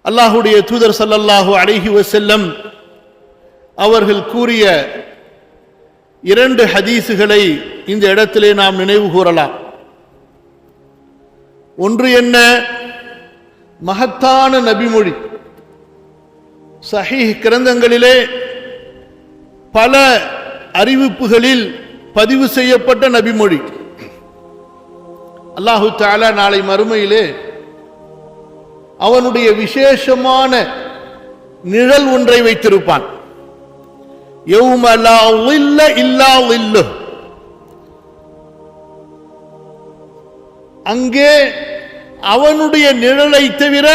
அல்லாஹ்வுடைய தூதர் ஸல்லல்லாஹு அலைஹி வஸல்லம் அவர்கள் கூறிய 2 ஹதீஸுகளை இந்த இடத்திலே நாம் நினைவு கூறலாம். ஒன்று என்ன? மகத்தான நபிமொழி. சஹீஹ் கிரந்தங்களிலே பல அறிவிப்புகளில் பதிவு செய்யப்பட்ட நபிமொழி. அல்லாஹு தஆலா நாளை மறுமையிலே அவனுடைய விசேஷமான நிழல் ஒன்றை வைத்திருப்பான். யௌம லா ظில்ல இல்லா ظில்லுஹ். அங்கே அவனுடைய நிழலை தவிர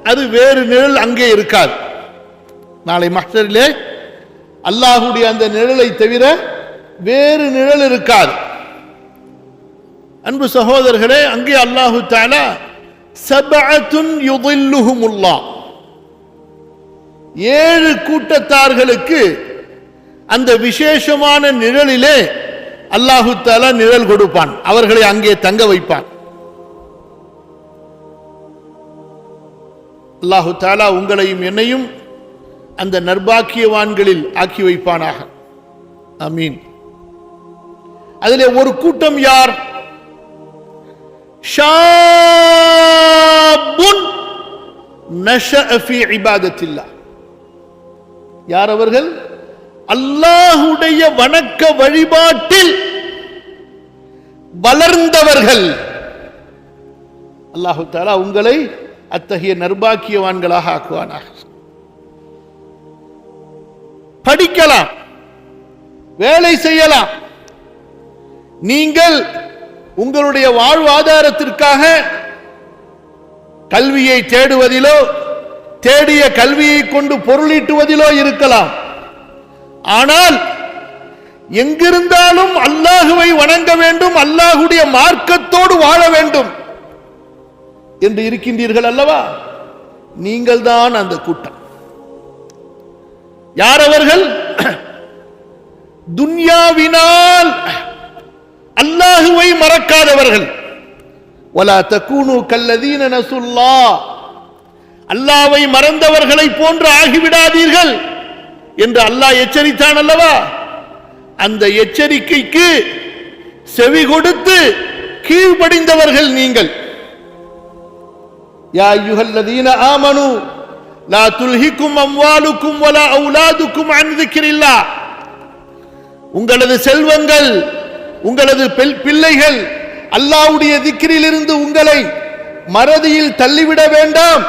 அது வேறு நிழல் அங்கே இருக்காது. நாளை மஹ்ஷரிலே அல்லாஹ்வுடைய அந்த நிழலை தவிர வேறு நிழல் இருக்காது. அன்பு சகோதரர்களே, அங்கே அல்லாஹு தஆலா சபஅத்துன் யுதில்லுஹுமுல்லாஹ், 7 கூட்டத்தார்களுக்கு அந்த விசேஷமான நிழலிலே அல்லாஹு தஆலா நிழல் கொடுப்பான். அவர்களை அங்கே தங்க வைப்பான். அல்லாஹு தஆலா உங்களையும் என்னையும் அந்த நற்பாக்கியவான்களில் ஆக்கி வைப்பானாக. ஆமீன். அதிலே ஒரு கூட்டம் யார்? ஷாபுன் நஷஅ ஃபீ இபாதத்தில்லாஹ். யார் அவர்கள்? அல்லாஹ்வுடைய வணக்க வழிபாட்டில் வளர்ந்தவர்கள். அல்லாஹு தஆலா உங்களை அத்தகைய நற்பாக்கியவான்களாக ஆக்குவானாக. படிக்கலாம், வேலை செய்யலாம். நீங்கள் உங்களுடைய வாழ்வாதாரத்திற்காக கல்வியை தேடுவதிலோ தேடிய கல்வியை கொண்டு பொருளீட்டுவதிலோ இருக்கலாம். ஆனால் எங்கிருந்தாலும் அல்லாஹுவை வணங்க வேண்டும், அல்லாஹுடைய மார்க்கத்தோடு வாழ வேண்டும் என்று இருக்கின்றீர்கள் அல்லவா? நீங்கள் தான் அந்த கூட்டம். யார் அவர்கள்? துன்யாவினால் அல்லாஹுவை மறக்காதவர்கள். வலா தகூனு கல்லதீன நஸுல்லாஹ், அல்லாஹ்வை மறந்தவர்களை போன்று ஆகிவிடாதீர்கள் என்று அல்லாஹ் எச்சரித்தான் அல்லவா? அந்த எச்சரிக்கைக்கு செவி கொடுத்து கீழ்ப்படிந்தவர்கள் நீங்கள். யா அய்யுஹல்லதீன ஆமனு லா துல்ஹிக்கும் அம்வாலுக்கும் வலா அவுலாதுக்கும் அன் ذிக்ரில்லாஹ், உங்களது செல்வங்கள், உங்களது பிள்ளைகள் அல்லாஹ்வுடைய திக்ரிலிருந்து உங்களை மறதியில் தள்ளிவிட வேண்டாம்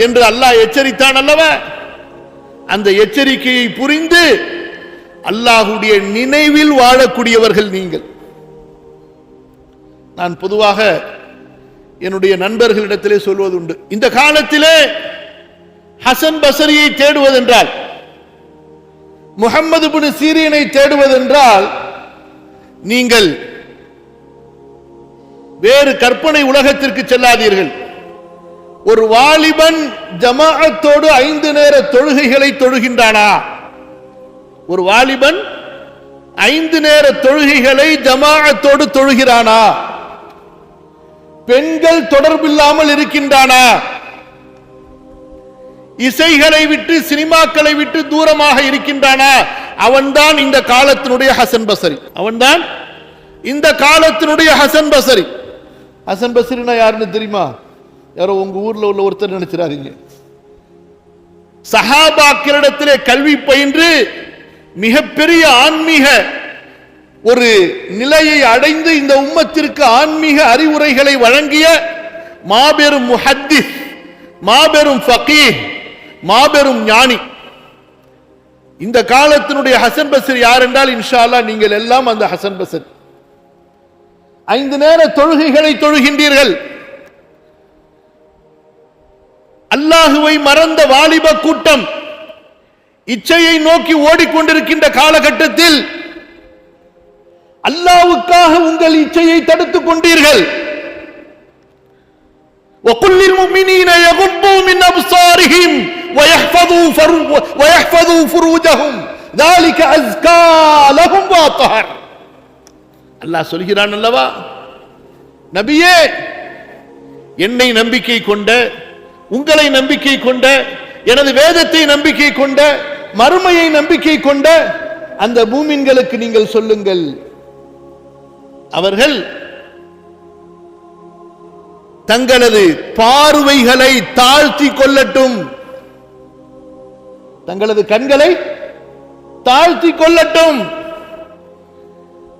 என்று அல்லாஹ் எச்சரித்தான் அல்லவா? அந்த எச்சரிக்கையை புரிந்து அல்லாஹ்வுடைய நினைவில் வாழக்கூடியவர்கள் நீங்கள். நான் பொதுவாக என்னுடைய நண்பர்களிடத்திலே சொல்வதுண்டு, இந்த காலத்திலே ஹசன் பஸ்ரியை தேடுவதென்றால், முஹம்மது இப்னு சீரீனை தேடுவதென்றால் நீங்கள் வேறு கற்பனை உலகத்திற்கு செல்லாதீர்கள். ஒரு வாலிபன் ஜமாஅத்தோடு 5 நேர தொழுகைகளை தொழுகின்றானா? ஒரு வாலிபன் 5 நேர தொழுகைகளை ஜமாஅத்தோடு தொழுகிறானா? பெண்கள் தொடர்பில்லாமல் இருக்கின்றானா? இசைகளை விட்டு சினிமாக்களை விட்டு தூரமாக இருக்கின்றானா? அவன்தான் இந்த காலத்தினுடைய ஹசன் பஸ்ரி. அவன்தான் இந்த காலத்தினுடைய ஹசன் பஸ்ரி. ஹசன் பஸ்ரினா யாருன்னு தெரியுமா? யாரோ உங்க ஊர்ல உள்ள ஒருத்தர் நினைச்சிடாதீங்க. சஹாபாக்களிடத்திலே கல்வி பயின்று மிகப்பெரிய ஆன்மீக ஒரு நிலையை அடைந்து இந்த உம்மத்திற்கு ஆன்மீக அறிவுரைகளை வழங்கிய மாபெரும் முஹத்திஸ், மாபெரும் ஃபகீஹ், மாபெரும் ஞானி. இந்த காலத்தினுடைய ஹசன் பஸ்ரி யார் என்றால் இன்ஷா அல்லாஹ் நீங்கள் எல்லாம் அந்த ஹசன் பஸ்ரி. 5 நேர தொழுகைகளை தொழுகின்றீர்கள். அல்லாஹுவை மறந்த வாலிப கூட்டம் இச்சையை நோக்கி ஓடிக்கொண்டிருக்கின்ற காலகட்டத்தில் அல்லாஹ்வுக்காக உங்கள் இச்சையை தடுத்துக் கொண்டீர்கள். وَقُلْ لِلْمُؤْمِنِينَ يَغُضُّوا مِنْ أَبْصَارِهِمْ وَيَحْفَظُوا فُرُوجَهُمْ ذَلِكَ أَزْكَى لَهُمْ وَأَطْهَرُ. அல்லாஹ் சொல்கிறான் அல்லவா, நபியே, என்னை நம்பிக்கை கொண்ட உங்களை நம்பிக்கை கொண்ட, எனது வேதத்தை நம்பிக்கை கொண்ட, மறுமையை நம்பிக்கை கொண்ட அந்த மூமின்களுக்கு நீங்கள் சொல்லுங்கள், அவர்கள் தங்களது பார்வைகளை தாழ்த்தி கொள்ளட்டும், தங்களது கண்களை தாழ்த்தி கொள்ளட்டும்,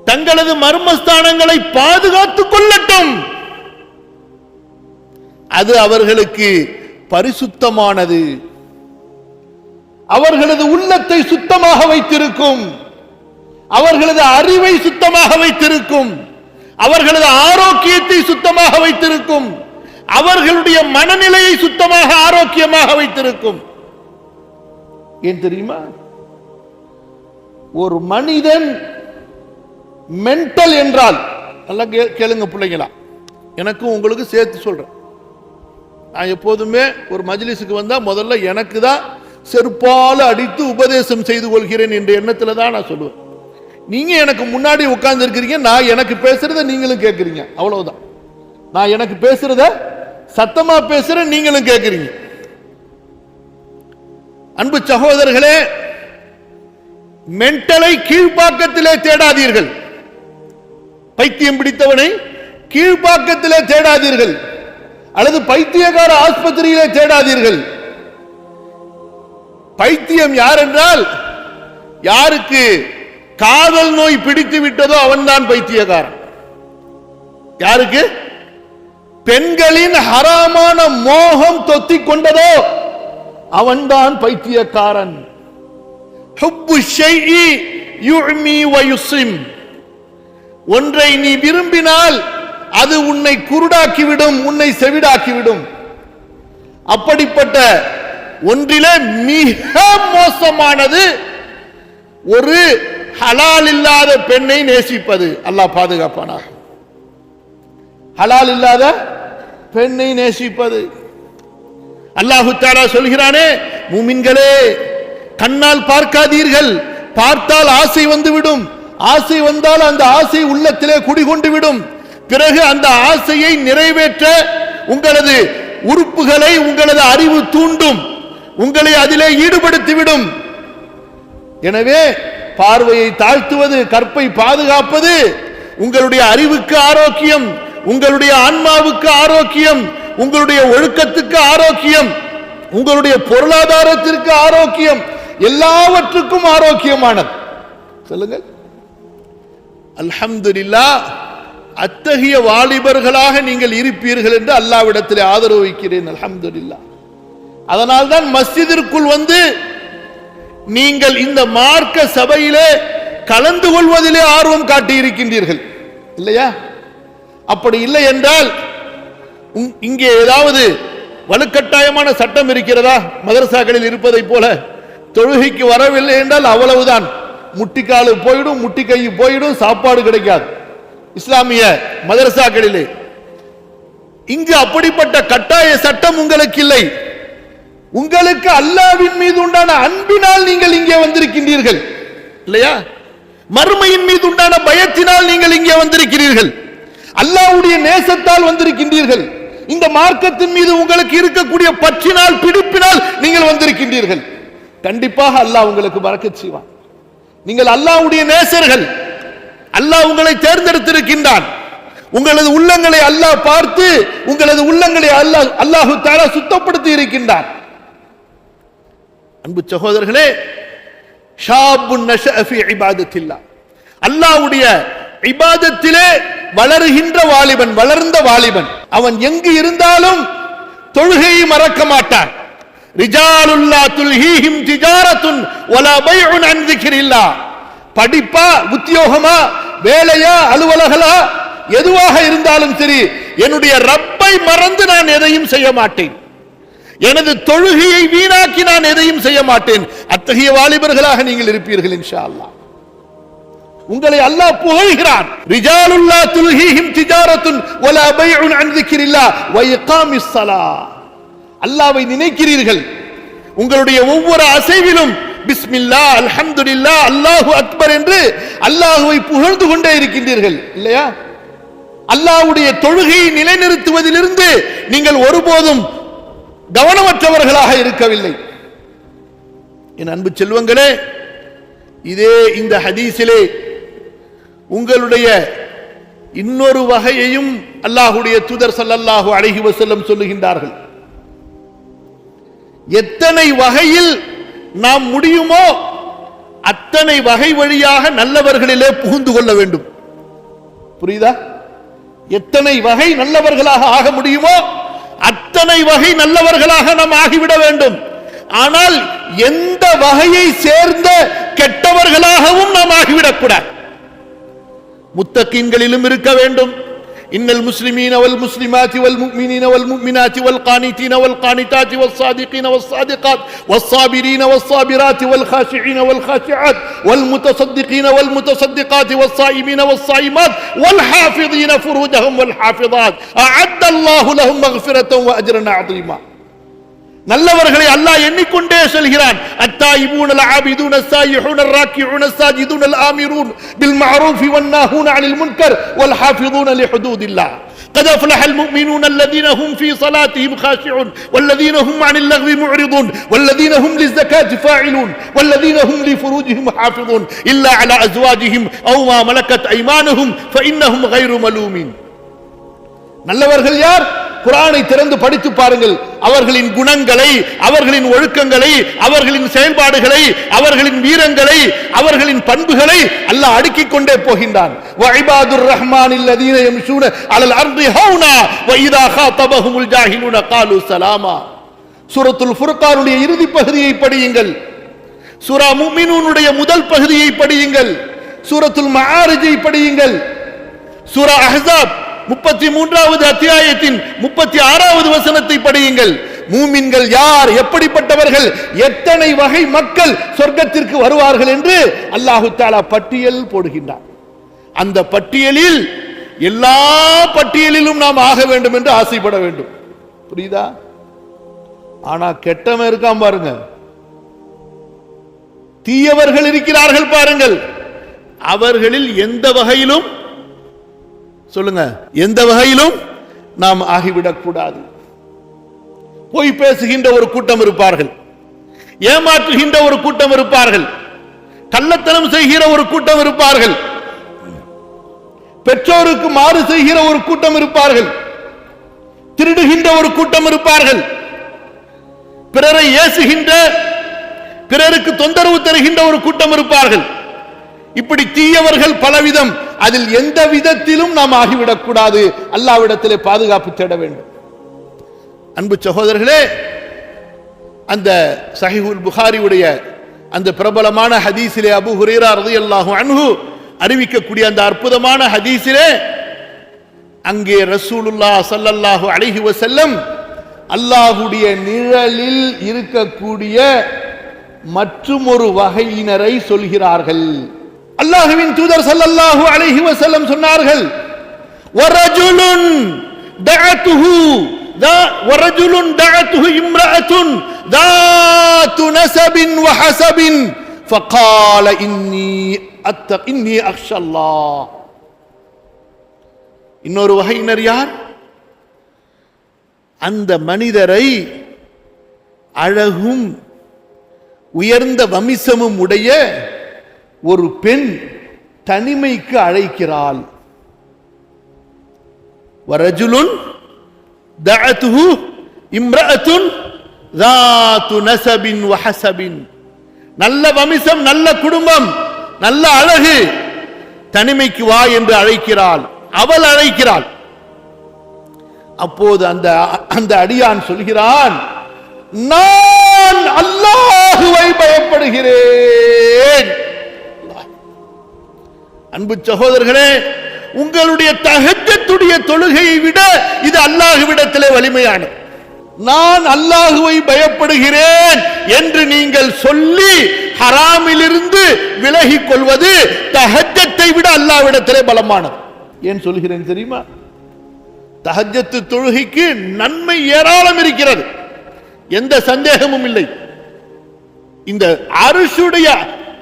தங்களது மர்மஸ்தானங்களை பாதுகாத்துக் கொள்ளட்டும். அது அவர்களுக்கு பரிசுத்தமானது, அவர்களது உள்ளத்தை சுத்தமாக வைத்திருக்கும், அவர்களது அறிவை சுத்தமாக வைத்திருக்கும், அவர்களது ஆரோக்கியத்தை சுத்தமாக வைத்திருக்கும், அவர்களுடைய மனநிலையை சுத்தமாக ஆரோக்கியமாக வைத்திருக்கும். ஏன் தெரியுமா? ஒரு மனிதன் மென்டல் என்றால், நல்லா கேளுங்க பிள்ளைங்களா, எனக்கும் உங்களுக்கு சேர்த்து சொல்றேன். நான் எப்போதுமே ஒரு மஜ்லிஸுக்கு வந்தா முதல்ல எனக்கு தான் செருப்பால அடித்து உபதேசம் செய்து கொள்கிறேன் என்ற எண்ணத்தில் தான் நான் சொல்லுவேன். நீங்க எனக்கு முன்னாடி உட்கார்ந்து இருக்கிறீங்க, நான் எனக்கு பேசுறத நீங்களும் கேட்கறீங்க, அவ்வளவுதான். நான் எனக்கு பேசுறத சத்தமா பேசுறேன், நீங்களும் கேட்கறீங்க. அன்பு சகோதரர்களே, மென்டலை கீழ்ப்பாக்கத்திலே தேடாதீர்கள், பைத்தியம் பிடித்தவனை கீழ்ப்பாக்கத்திலே தேடாதீர்கள், அல்லது பைத்தியக்கார ஆஸ்பத்திரியிலே தேடாதீர்கள். பைத்தியம் யார் என்றால், யாருக்கு காதல் நோய் பிடித்து விட்டதோ அவன்தான் பைத்தியக்காரன். யாருக்கு பெண்களின் ஹராமான மோகம் தொத்திக் கொண்டதோ அவன்தான் பைத்தியக்காரன். ஹுப்பு ஷைஇ யுஅமி வ யுஸ்ஸிம். ஒன்றை நீ விரும்பினால் அது உன்னை குருடாக்கிவிடும், உன்னை செவிடாக்கிவிடும். அப்படிப்பட்ட ஒன்றிலே மிக மோசமானது ஒரு ஹலால் இல்லாத பெண்ணை நேசிப்பது. அல்லாஹ் பாதுகாப்பானாக. ஹலால் இல்லாத பெண்ணை நேசிப்பது. அல்லாஹு தஆலா சொல்கிறானே, மூமின்களே கண்ணால் பார்க்காதீர்கள், பார்த்தால் ஆசை வந்துவிடும், ஆசை வந்தால் அந்த ஆசை உள்ளத்திலே குடிகொண்டு விடும். பிறகு அந்த ஆசையை நிறைவேற்ற உங்களது உறுப்புகளை உங்களது அறிவு தூண்டும், உங்களை அதிலே ஈடுபடுத்திவிடும். எனவே பார்வையை தாழ்த்துவது, கற்பை பாதுகாப்பது உங்களுடைய அறிவுக்கு ஆரோக்கியம், உங்களுடைய ஆன்மாவுக்கு ஆரோக்கியம், உங்களுடைய ஒழுக்கத்துக்கு ஆரோக்கியம், உங்களுடைய பொருளாதாரத்திற்கு ஆரோக்கியம், எல்லாவற்றுக்கும் ஆரோக்கியமானது. சொல்லுங்கள். அல்ஹம்துலில்லாஹ், அத்தகைய வாலிபர்களாக நீங்கள் இருப்பீர்கள் என்று அல்லாஹ்விடத்தில் ஆதரவு வைக்கிறேன். அல்ஹம்துலில்லாஹ். அதனால்தான் மஸ்ஜிதிற்குள் வந்து நீங்கள் இந்த மார்க்க சபையிலே கலந்து கொள்வதிலே ஆர்வம் காட்டி இருக்கின்றீர்கள் இல்லையா? அப்படி இல்லை என்றால் இங்கே ஏதாவது வலுக்கட்டாயமான சட்டம் இருக்கிறதா? மதரசாக்களில் இருப்பதை போல தொழுகைக்கு வரவில்லை என்றால் அவ்வளவுதான், முட்டிக்காலு போயிடும், முட்டி கை போயிடும், சாப்பாடு கிடைக்காது. இஸ்லாமிய மதரசாக்களிலே இங்கு அப்படிப்பட்ட கட்டாய சட்டம் உங்களுக்கு இல்லை. உங்களுக்கு அல்லாஹ்வின் மீது உண்டான அன்பினால் நீங்கள் இங்கே வந்திருக்கின்றீர்கள் இல்லையா? மறுமையின் மீது உண்டான பயத்தினால் நீங்கள் இங்கே வந்திருக்கிறீர்கள், அல்லாஹ்வுடைய நேசத்தால் வந்திருக்கின்றீர்கள், இந்த மார்க்கத்தின் மீது உங்களுக்கு இருக்கக்கூடிய பற்றினால் பிடிப்பினால் நீங்கள் வந்திருக்கின்றீர்கள். கண்டிப்பாக அல்லாஹ் உங்களுக்கு பரக்கத் செய்வான். நீங்கள் அல்லாஹ்வுடைய நேசர்கள், அல்லாஹ் உங்களை தேர்ந்தெடுத்திருக்கின்றான். உங்களது உள்ளங்களை அல்லாஹ் பார்த்து உங்களது உள்ளங்களை அல்லாஹு தஆலா சுத்தப்படுத்தி இருக்கின்றான். அன்பு சகோதரர்களே, ஷாபுன் நஷஅ ஃபீ இபாதத்தில்லாஹ், அல்லாஹ்வுடைய இபாதத்திலே வளருகின்ற வாலிபன், வளர்ந்த வாலிபன், அவன் எங்கு இருந்தாலும் தொழுகையை மறக்க மாட்டான். ரிஜாலுல்லா துல்ஹீஹிம் திஜாரத்துன் வலா பைஉன் அன் ذிக்ரில்லாஹ். படிப்பா, உத்தியோகமா, வேலையா, அலுவலகலா, எதுவாக இருந்தாலும் சரி, என்னுடைய ரப்பை மறந்து நான் எதையும் செய்ய மாட்டேன், எனது தொழுகையை வீணாக்கி நான் எதையும் செய்ய மாட்டேன். அத்தகைய வாலிபர்களாக நீங்கள் இருப்பீர்கள் இன்ஷா அல்லாஹ். உங்களை அல்லாஹ் புகழ்கிறான். ரிஜாலுல்லா துல்ஹீஹிம் திஜாரத்துன் வலா பைஉன் அன் ذிக்ரில்லாஹ் வ இகாமிஸ் ஸலாஹ். அல்லாஹ்வை நினைக்கிறீர்கள், உங்களுடைய ஒவ்வொரு அசைவிலும் பிஸ்மில்லாஹ், அல்ஹம்துலில்லாஹ், அல்லாஹு அக்பர் என்று அல்லாஹ்வை புகழ்ந்து கொண்டே இருக்கின்றீர்கள் இல்லையா? அல்லாஹ்வுடைய தொழுகையை நிலைநிறுத்துவதிலிருந்து நீங்கள் ஒருபோதும் கவனமற்றவர்களாக இருக்கவில்லை. என் அன்பு செல்வங்களே, இதே இந்த ஹதீஸிலே உங்களுடைய இன்னொரு வகையையும் அல்லாஹ்வுடைய தூதர் ஸல்லல்லாஹு அலைஹி வஸல்லம் சொல்லுகின்றார்கள். எத்தனை வகையில் நாம் முடியுமோ அத்தனை வகை வழியாக நல்லவர்களிலே புகுந்து கொள்ள வேண்டும். புரியுதா? எத்தனை வகை நல்லவர்களாக ஆக முடியுமோ அத்தனை வகை நல்லவர்களாக நாம் ஆகிவிட வேண்டும். ஆனால் எந்த வகையை சேர்ந்த கெட்டவர்களாகவும் நாம் ஆகிவிடக்கூடாது. முத்தகீன்களிலும் இருக்க வேண்டும். இன்னல் முஸ்லிமீன வல் முஸ்லிமாத்தி வல் முஃமினீன வல் முஃமினாத்தி வல் கானிதீன வல் கானிதாத்தி வஸ் ஸாதிகீன வஸ் ஸாதிகாத் வஸ் ஸாபிரீன வஸ் ஸாபிராத்தி வல் காஷிஈன வல் காஷிஆத் வல் முத்தஸத்திகீன வல் முத்தஸத்திகாத்தி வஸ் ஸாயிமீன வஸ் ஸாயிமாத் வல் ஹாஃபிதீன ஃபுரூஜஹும் வல் ஹாஃபிதாத் அஅத்தல்லாஹு லஹும் மக்ஃபிரத்தன் வ அஜ்ரன் அஸீமா. நல்லவர்களை அல்லாஹ் எண்ணிக்கொண்டே செல்கிறான். அத்தாயிபூன அல்-ஆபிதூன அஸ்-சாயிஹூன அர்-ராக்கிஊன அஸ்-சாஜிதூன அல்-ஆமிரூன் பில் மஅரூஃபி வன்-நாஹூன அனில் முன்கர் வல் ஹாஃபிதூன லிஹுதூதில்லாஹ். قد أفلح المؤمنون الذين هم في صلاتهم خاشعون والذين هم عن اللغو معرضون والذين هم للزكاة فاعلون والذين هم لفروجهم حافظون إلا على أزواجهم أو ما ملكت أيمانهم فإنهم غير ملومين. நல்லவர்கள் யார்? குர்ஆனை திறந்து படித்து பாருங்கள். அவர்களின் குணங்களை, அவர்களின் ஒழுக்கங்களை, அவர்களின் செயல்பாடுகளை, அவர்களின் வீரங்களை, அவர்களின் பண்புகளை அல்லாஹ் அடுக்கிக் கொண்டே போகின்றான். வஇபாதுர் ரஹ்மானில்லதீன யம்ஷூன அலல் அர்தி ஹௌனா வ இதா காதபஹுமுல் ஜாஹிலூன காலு ஸலாமா. சூரத்துல் ஃபுர்கானுடைய இறுதி பகுதியை படியுங்கள். சூரா முஃமினூனுடைய முதல் பகுதியை படியுங்கள். சூரத்துல் மஆரிஜை படியுங்கள். சூரா அஹ்ஸாப் 33வது அத்தியாயத்தின் 36வது வசனத்தை படியுங்கள். மூமின்கள் யார், எப்படிப்பட்டவர்கள், எத்தனை வகை மக்கள் சொர்க்கத்திற்கு வருவார்கள் என்று அல்லாஹு தஆலா பட்டியல் போடுகின்றார். அந்த பட்டியலில் எல்லா பட்டியலிலும் நாம் ஆக வேண்டும் என்று ஆசைப்பட வேண்டும். புரியுதா? ஆனா கெட்டவன் இருக்கான் பாருங்க, தீயவர்கள் இருக்கிறார்கள் பாருங்கள். அவர்களில் எந்த வகையிலும், சொல்லுங்க, எந்த வகையிலும் நாம் ஆகிவிடக் கூடாது. பொய் பேசுகின்ற ஒரு கூட்டம் இருப்பார்கள், ஏமாற்றுகின்ற ஒரு கூட்டம் இருப்பார்கள், கள்ளத்தனம் செய்கிற ஒரு கூட்டம் இருப்பார்கள், பெற்றோருக்கு மாறு செய்கிற ஒரு கூட்டம் இருப்பார்கள், திருடுகின்ற ஒரு கூட்டம் இருப்பார்கள், பிறரை ஏசுகின்ற, பிறருக்கு தொந்தரவு தருகின்ற ஒரு கூட்டம் இருப்பார்கள். இப்படி தீயவர்கள் பலவிதம். அதில் எந்த விதத்திலும் நாம் ஆகிவிடக் கூடாது. அல்லாஹ்விடத்திலே பாதுகாப்பு தேட வேண்டும். அன்பு சகோதரர்களே, அந்த சஹீஹுல் புகாரியுடைய அந்த பிரபலமான ஹதீஸிலே அபூ ஹுரைரா ரலியல்லாஹு அன்ஹு அறிவிக்கக்கூடிய அந்த அற்புதமான ஹதீஸிலே அங்கே ரசூலுல்லாஹ் ஸல்லல்லாஹு அலைஹி வஸல்லம் அல்லாஹ்வுடைய நிழலில் இருக்கக்கூடிய மற்றும் ஒரு வகையினரை சொல்கிறார்கள். அல்லாஹ்வின் தூதர் ஸல்லல்லாஹு அலைஹி வஸல்லம் சொன்னார்கள், வரஜுலுன் தஅத்துஹு இம்ரஅத்துன் ذات نسب وحسب فقال إني أخشى الله. இன்னொரு வகையினர் யார்? அந்த மனிதரை அழகும் உயர்ந்த வம்சமும் உடைய ஒரு பெண் தனிமைக்கு அழைக்கிறாள். வரஜுலுன் தஅத்துஹு இம்ரஅத்துன் ذات نسب وحسب. நல்ல வம்சம், நல்ல குடும்பம், நல்ல அழகு, தனிமைக்கு வா என்று அழைக்கிறாள். அவள் அழைக்கிறாள். அப்போது அந்த அடியான் சொல்கிறான், நான் அல்லாஹ்வை பயப்படுகிறேன். அன்பு சகோதரர்களே, உங்களுடைய தஹஜ்ஜுடைய தொழுகையை விட இது அல்லாஹ்விடத்திலே வலிமையானது. நான் அல்லாஹ்வை பயப்படுகிறேன் என்று நீங்கள் சொல்லி ஹராமிலிருந்து விலகிக் கொள்வது தஹஜ்ஜத்தை விட அல்லாஹ்விடத்திலே பலமானது. ஏன் சொல்கிறேன் தெரியுமா? தஹஜ்ஜத்து தொழுகைக்கு நன்மை ஏராளம் இருக்கிறது, எந்த சந்தேகமும் இல்லை. இந்த அர்ஷுடைய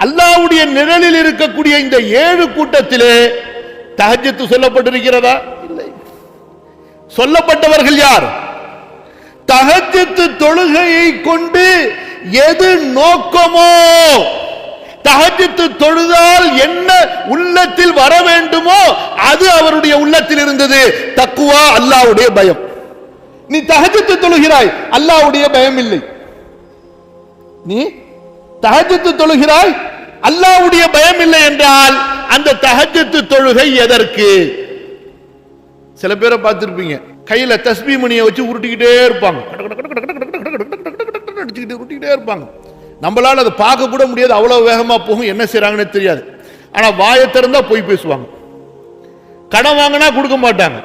அல்லாஹ்வுடைய நிழலில் இருக்கக்கூடிய இந்த 7 கூட்டத்திலே தஹஜ்ஜத் சொல்லப்பட்டிருக்கிறதா? இல்லை. சொல்லப்பட்டவர்கள் யார்? தஹஜ்ஜுத் தொழுகையை கொண்டு எது நோக்கமோ, தஹஜ்ஜுத் தொழுதால் என்ன உள்ளத்தில் வர வேண்டுமோ அது அவருடைய உள்ளத்தில் இருந்தது. தக்வா, அல்லாஹ்வுடைய பயம். நீ தஹஜ்ஜுத் தொழுகிறாய், அல்லாஹ்வுடைய பயம் இல்லை. நீ தஹஜ்ஜுத் தொழுகிறாய், அல்லாஹ்வுடைய பயம் இல்லை என்றால் அந்த தஹஜ்ஜுத் தொழுகை எதற்கு? சில பேரை பார்த்திருப்பீங்க, கையில தஸ்பீஹ் மணியை வச்சு உருட்டிக்கிட்டே இருப்பாங்க, உருட்டிக்கிட்டே இருப்பாங்க. நம்மளால அதை பார்க்க கூட முடியாது, அவ்வளவு வேகமா போகும், என்ன செய்யறாங்கன்னு தெரியாது. ஆனா வாயை திறந்தா போய் பேசுவாங்க. கடன் வாங்கினா கொடுக்க மாட்டாங்க,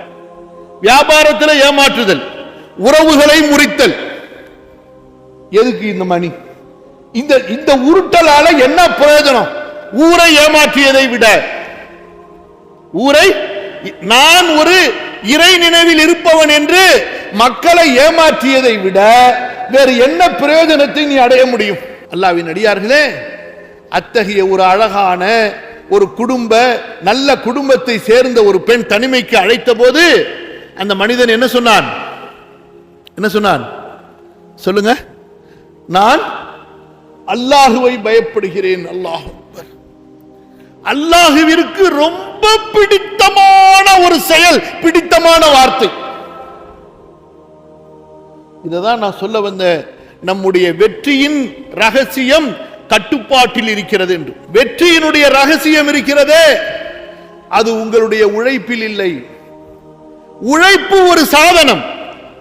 வியாபாரத்தில் ஏமாற்றுதல், உறவுகளை முறித்தல். எதுக்கு இந்த மணி? இந்த உருட்டலால என்ன பிரயோஜனம்? ஊரை ஏமாற்றியதை விட, ஊரை நான் ஒரு இறை நினைவில் இருப்பவன் என்று மக்களை ஏமாற்றியதை விட வேறு என்ன பிரயோஜனத்தை நீ அடைய முடியும்? அல்லாஹ்வின் அடியார்களே, அத்தகைய ஒரு அழகான ஒரு குடும்ப, நல்ல குடும்பத்தை சேர்ந்த ஒரு பெண் தனிமைக்கு அழைத்த போது அந்த மனிதன் என்ன சொன்னான்? என்ன சொன்னான் சொல்லுங்க? நான் அல்லாஹுவை பயப்படுகிறேன். அல்லாஹ் அக்பர். அல்லாஹுவிற்கு ரொம்ப பிடித்தமான ஒரு செயல், பிடித்தமான வார்த்தை. இதுதான் நான் சொல்ல வந்த நம்முடைய வெற்றியின் ரகசியம் கட்டுப்பாட்டில் இருக்கிறது என்று. வெற்றியினுடைய ரகசியம் இருக்கிறதே, அது உங்களுடைய உழைப்பில் இல்லை. உழைப்பு ஒரு சாதனம்,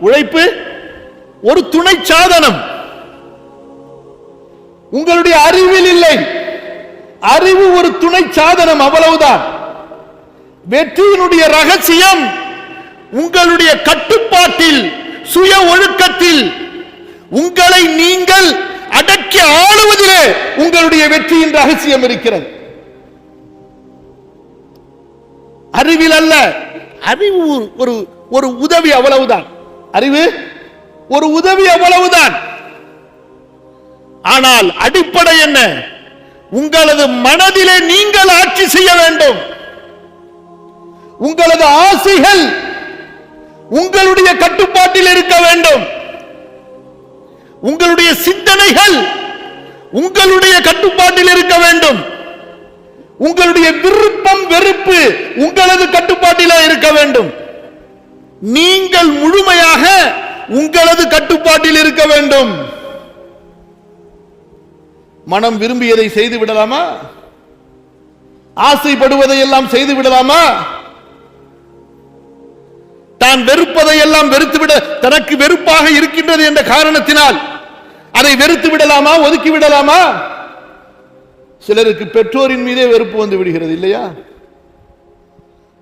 உழைப்பு ஒரு துணை சாதனம். உங்களுடைய அறிவில் இல்லை, அறிவு ஒரு துணை சாதனம், அவ்வளவுதான். வெற்றியினுடைய ரகசியம் உங்களுடைய கட்டுப்பாட்டில், சுய ஒழுக்கத்தில், உங்களை நீங்கள் அடக்கி ஆளுவதிலே உங்களுடைய வெற்றியின் ரகசியம் இருக்கிறது. அறிவில் அல்ல. அறிவு ஒரு உதவி, அவ்வளவுதான். அறிவு ஒரு உதவி, அவ்வளவுதான். ஆனால் அடிப்படை என்ன? உங்களது மனதிலே நீங்கள் ஆட்சி செய்ய வேண்டும். உங்களது ஆசைகள் உங்களுடைய கட்டுப்பாட்டில் இருக்க வேண்டும். உங்களுடைய சிந்தனைகள் உங்களுடைய கட்டுப்பாட்டில் இருக்க வேண்டும். உங்களுடைய விருப்பம், வெறுப்பு உங்களது கட்டுப்பாட்டில் இருக்க வேண்டும். நீங்கள் முழுமையாக உங்களது கட்டுப்பாட்டில் இருக்க வேண்டும். மனம் விரும்பியதை செய்து விடலாமா? ஆசைப்படுவதை எல்லாம் செய்து விடலாமா? தான் வெறுப்பதை எல்லாம் வெறுத்துவிட, தனக்கு வெறுப்பாக இருக்கின்றது என்ற காரணத்தினால் அதை வெறுத்து விடலாமா? ஒதுக்கி விடலாமா? சிலருக்கு பெற்றோரின் மீதே வெறுப்பு வந்து விடுகிறது, இல்லையா?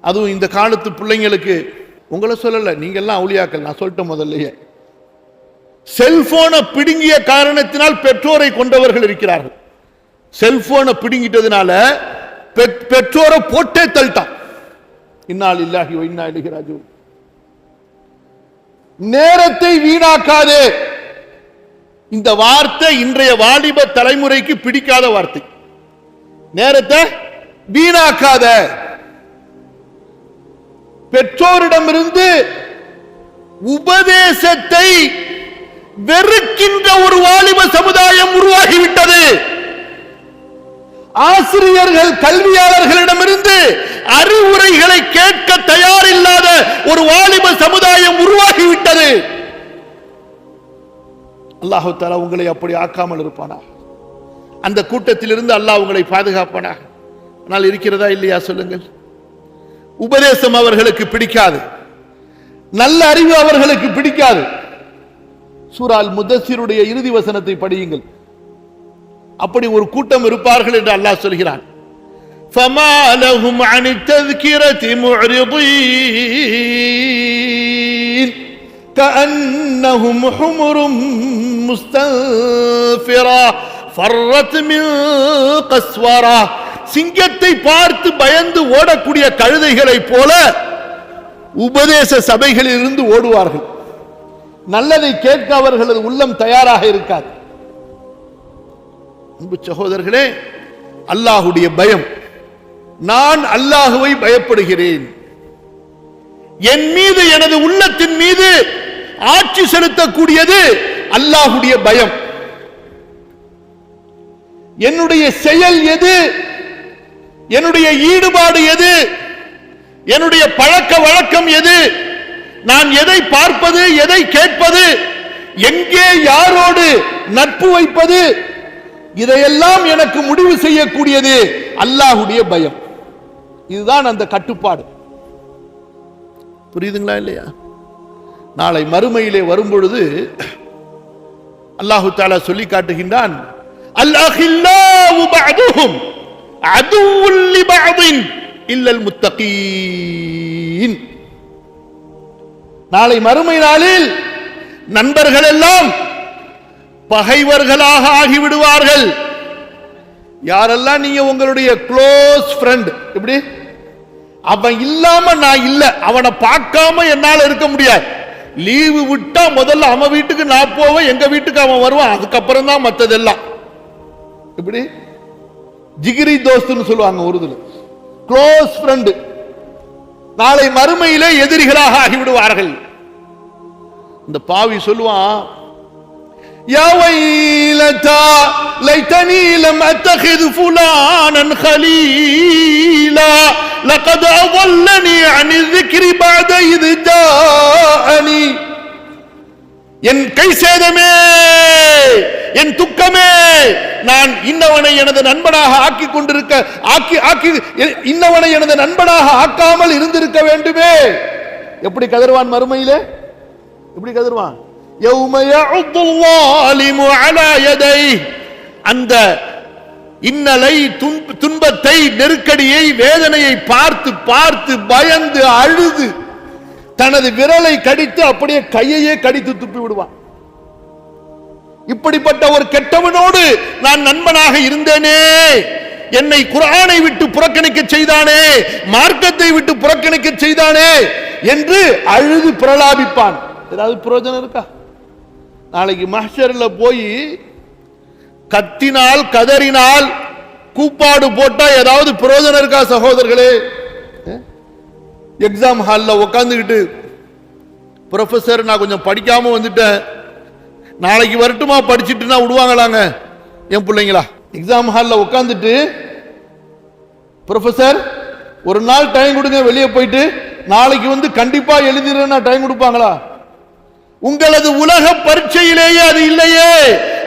அதுவும் இந்த காலத்து பிள்ளைங்களுக்கு, உங்களை சொல்லல, நீங்க எல்லாம் அவுலியாக்கள், நான் சொல்லிட்டேன் முதல்லயே. செல்போனை பிடுங்கிய காரணத்தினால் பெற்றோரை கொண்டவர்கள் இருக்கிறார்கள். செல்போனை பிடுங்கிட்டதுனால பெற்றோரை போட்டே தள்ளிட்டான். இன்னா லில்லாஹி வ இன்னா இலைஹி ராஜிஊன். நேரத்தை வீணாக்காதே, இந்த வார்த்தை இன்றைய வாலிப தலைமுறைக்கு பிடிக்காத வார்த்தை. நேரத்தை வீணாக்காத. பெற்றோரிடமிருந்து உபதேசத்தை வெறுக்கின்ற ஒரு வாலிப சமுதாயம் உருவாகிவிட்டது. ஆசிரியர்கள், கல்வியாளர்களிடமிருந்து அறிவுரைகளை கேட்க தயாரில்லாத ஒரு வாலிப சமுதாயம் உருவாகிவிட்டது. அல்லாஹ் தஆலா உங்களை அப்படி ஆக்காமல் இருப்பானா? அந்த கூட்டத்திலிருந்து அல்லாஹ் உங்களை பாதுகாப்பானா? ஆனால் இருக்கிறதா இல்லையா சொல்லுங்கள்? உபதேசம் அவர்களுக்கு பிடிக்காது, நல்ல அறிவு அவர்களுக்கு பிடிக்காது. சூரா அல் முதஸ்ஸிருடைய இறுதி வசனத்தை படியுங்கள். அப்படி ஒரு கூட்டம் இருப்பார்கள் என்று அல்லாஹ் சொல்கிறான். فَمَا لَهُمْ عَنِ التَّذْكِرَةِ مُعْرِضِينَ كَأَنَّهُمْ حُمُرٌ مُسْتَنفِرَةٌ فَرَّتْ مِنْ قَسْوَرَةٍ. சிங்கத்தை பார்த்து பயந்து ஓடக்கூடிய கழுதைகளை போல உபதேச சபைகளில் இருந்து ஓடுவார்கள். நல்லதை கேட்க அவர்களது உள்ளம் தயாராக இருக்காது. அன்பு சகோதரர்களே, அல்லாஹ்வுடைய பயம். நான் அல்லாஹ்வை பயப்படுகிறேன். என் மீது, எனது உள்ளத்தின் மீது ஆட்சி செலுத்தக்கூடியது அல்லாஹ்வுடைய பயம். என்னுடைய செயல் எது, என்னுடைய ஈடுபாடு எது, என்னுடைய பழக்க வழக்கம் எது, நான் எதை பார்ப்பது, எதை கேட்பது, எங்கே யாரோடு நட்பு வைப்பது, இதையெல்லாம் எனக்கு முடிவு செய்யக்கூடியது அல்லாஹ்வுடைய பயம். இதுதான் அந்த கட்டுப்பாடு. புரியுதுங்களா இல்லையா? நாளை மறுமையிலே வரும்பொழுது அல்லாஹு தஆலா சொல்லி காட்டுகின்றான், அல்-அகில்லாவு பஅதுஹும் அதுவுல் லிபஅதின் இல்லல் முத்தகீன். நாளை மறுமை நாளில் நண்பர்கள் எல்லாம் பகைவர்களாக ஆகிவிடுவார்கள். யாரெல்லாம் நீங்க உங்களுடைய க்ளோஸ் ஃப்ரெண்ட், எப்படி அவன் இல்லாம நான் இல்ல, அவனை பார்க்காம என்னால இருக்க முடியாது. லீவு விட்டா முதல்ல அவன் வீட்டுக்கு நான் போவேன், எங்க வீட்டுக்கு அவன் வருவான், அதுக்கப்புறம் தான் மற்றதெல்லாம். இப்படி ஜிகிரி தோஸ்துன்னு சொல்லுவாங்க உருதுல, க்ளோஸ் ஃப்ரெண்ட். நாளை மறுமையிலே எதிரிகளாக ஆகிவிடுவார்கள். இந்த பாவி சொல்லுவான், யா வைலதா லைதனி லம் அத்தகிது ஃபுலானன் கலீலா லகத் அضلني عن الذكر بعد إذ جاءني. என் கை சேதமே, என் துக்கமே, நான் இன்னவனை எனது நண்பனாக ஆக்கி கொண்டிருக்க இன்னவனை எனது நண்பனாக ஆக்காமல் இருந்திருக்க வேண்டுமே. எப்படி கதறுவான் மறுமையிலே? எப்படி கதறுவான்? யௌம யஉதுல் ஸாலிமு அலா யதைஹி. அந்த இன்னலை, துன்பத்தை, நெருக்கடியை, வேதனையை பார்த்து பார்த்து பயந்து அழுது தனது விரலை கடித்து அப்படியே கையையே கடித்து துப்பி விடுவான். இப்படிப்பட்ட ஒரு கெட்டவனோடு நான் நண்பனாக இருந்தேனே, என்னை குர்ஆனை விட்டு புறக்கணிக்க செய்தானே, மார்க்கத்தை விட்டு புறக்கணிக்க செய்தானே என்று அழுது பிரலாபிப்பான். ஏதாவது பிரயோஜனம் இருக்கா? நாளைக்கு மஹ்ஷர்ல போய் கத்தினால், கதறினால், கூப்பாடு போட்டா ஏதாவது பிரயோஜனம் இருக்கா சகோதரர்களே? எக்ஸாம் ஹால்ல உட்காந்துக்கிட்டு, ப்ரொஃபசர் நான் கொஞ்சம் படிக்காம வந்துட்டேன், நாளைக்கு வரட்டுமா படிச்சுட்டுனா விடுவாங்களாங்க என் பிள்ளைங்களா? எக்ஸாம் ஹால்ல உட்காந்துட்டு, ப்ரொஃபசர் ஒரு நாள் டைம் கொடுங்க, வெளியே போயிட்டு நாளைக்கு வந்து கண்டிப்பா எழுதிடுறேன்னா டைம் கொடுப்பாங்களா? உங்களது உலக பரீட்சையிலேயே அது இல்லையே,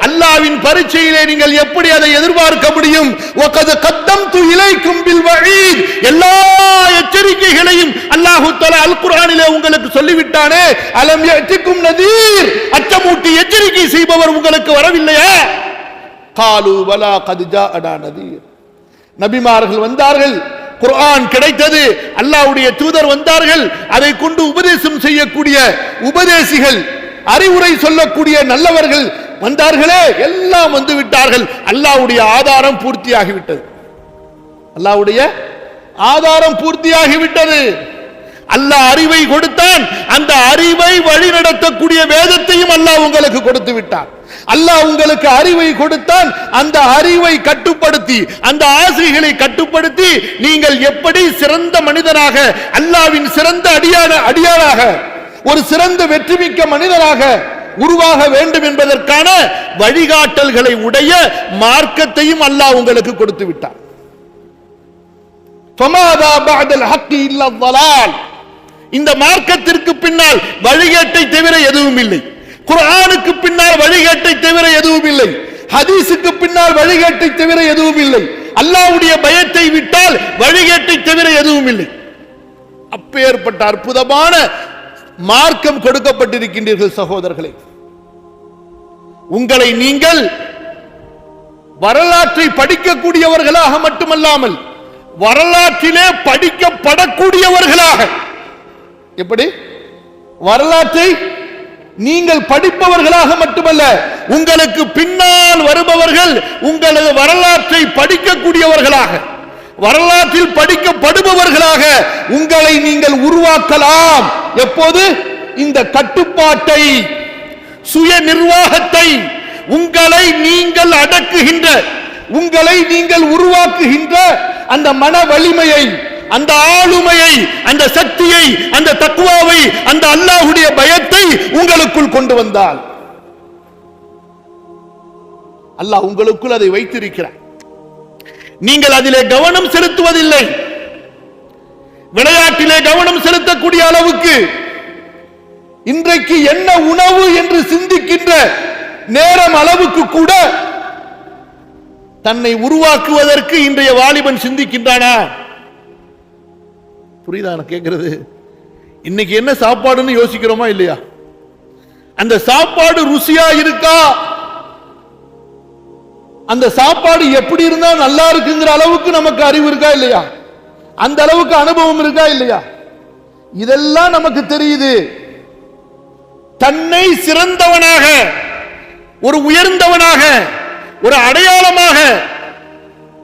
அல்லாஹ்வின் பரீட்சையிலே நீங்கள் எப்படி அதை எதிர்பார்க்க முடியும்? வகத் கத்தம்து இலைக்கும் பில் வஈத். எல்லா எச்சரிக்கைகளையும் அல்லாஹ் தஆலா அல் குர்ஆனிலே உங்களுக்கு சொல்லிவிட்டானே. அலம் யஅதிக்கும் நதீர், அச்சமூட்டி எச்சரிக்கை செய்பவர் உங்களுக்கு வரவில்லையா? காலு வலா கத் ஜாஅனா நதீர். நபிமார்கள் வந்தார்கள், குர்ஆன் கிடைத்தது, அல்லாஹ்வுடைய தூதர் வந்தார்கள், அதை கொண்டு உபதேசம் செய்யக்கூடிய உபதேசிகள், அறிவுரை சொல்லக்கூடிய நல்லவர்கள் வந்தார்களே, எல்லாம் வந்து விட்டார்கள். அல்லாஹ்வுடைய ஆதாரம் பூர்த்தியாகிவிட்டது. அல்லாஹ்வுடைய ஆதாரம் பூர்த்தியாகிவிட்டது. அல்லாஹ் அறிவை கொடுத்தான், அந்த அறிவை வழிநடத்தக்கூடிய வேதத்தையும் அல்லாஹ் உங்களுக்கு கொடுத்து விட்டான். அல்லாஹ் உங்களுக்கு அறிவை கொடுத்தான், அந்த அறிவை கட்டுப்படுத்தி, அந்த ஆசைகளை கட்டுப்படுத்தி நீங்கள் எப்படி சிறந்த மனிதனாக, அல்லாஹ்வின் சிறந்த அடியாராக, ஒரு சிறந்த வெற்றிமிக்க மனிதனாக உருவாக வேண்டும் என்பதற்கான வழிகாட்டல்களை உடைய மார்க்கத்தையும் அல்லாஹ் உங்களுக்கு கொடுத்து விட்டார். ஃபமாதா பஅதல் ஹக்கி இல்லா ضلال. இந்த மார்க்கத்திற்கு பின்னால் வழிகேட்டை தவிர எதுவும் இல்லை. குர்ஆனுக்கு பின்னால் வழிகேட்டை தவிர எதுவும் இல்லை. ஹதீஸுக்கு பின்னால் வழிகேட்டை தவிர எதுவும் இல்லை. அல்லாஹ்வுடைய பயத்தை விட்டால் வழிகேட்டை தவிர எதுவும் இல்லை. அப்பேற்பட்ட அற்புதமான மார்க்கம் கொடுக்கப்பட்டிருக்கின்றீர்கள் சகோதரர்களே. உங்களை நீங்கள் வரலாற்றை படிக்கக்கூடியவர்களாக மட்டுமல்லாமல் வரலாற்றிலே படிக்கப்படக்கூடியவர்களாக, எப்படி வரலாற்றை நீங்கள் படிப்பவர்களாக மட்டுமல்ல, உங்களுக்கு பின்னால் வருபவர்கள் உங்களது வரலாற்றை படிக்கக்கூடியவர்களாக, வரலாற்றில் படிக்கப்படுபவர்களாக உங்களை நீங்கள் உருவாக்கலாம். எப்போது? இந்த கட்டுப்பாட்டை, சுய நிர்வாகத்தை, உங்களை நீங்கள் அடக்குகின்ற, உங்களை நீங்கள் உருவாக்குகின்ற அந்த மன வலிமையை, அந்த ஆளுமையை, அந்த சக்தியை, அந்த தக்வாவை, அந்த அல்லாஹ்வுடைய பயத்தை உங்களுக்குள் கொண்டு வந்தால், அல்லாஹ் உங்களுக்குள் அதை வைத்திருக்கிறார். நீங்கள் அதிலே கவனம் செலுத்துவதில்லை. விளையாட்டிலே கவனம் செலுத்தக்கூடிய அளவுக்கு இன்றைக்கு என்ன உணவு என்று சிந்திக்கின்ற நேரம் அளவுக்கு கூட தன்னை உருவாக்குவதற்கு இன்றைய வாலிபன் சிந்திக்கின்றானா? புரியுதா நான் கேட்கிறது? இன்னைக்கு என்ன சாப்பாடுன்னு யோசிக்கிறோமா இல்லையா? அந்த சாப்பாடு ருசியா இருக்கா? அந்த சாப்பாடு எப்படி இருந்தா நல்லா இருக்குங்கிற அளவுக்கு நமக்கு அறிவு இருக்கா இல்லையா? அந்த அளவுக்கு அனுபவம் இருக்கா இல்லையா? இதெல்லாம் நமக்கு தெரியுது. தன்னை சிறந்தவனாக, ஒரு உயர்ந்தவனாக, ஒரு அடையாளமாக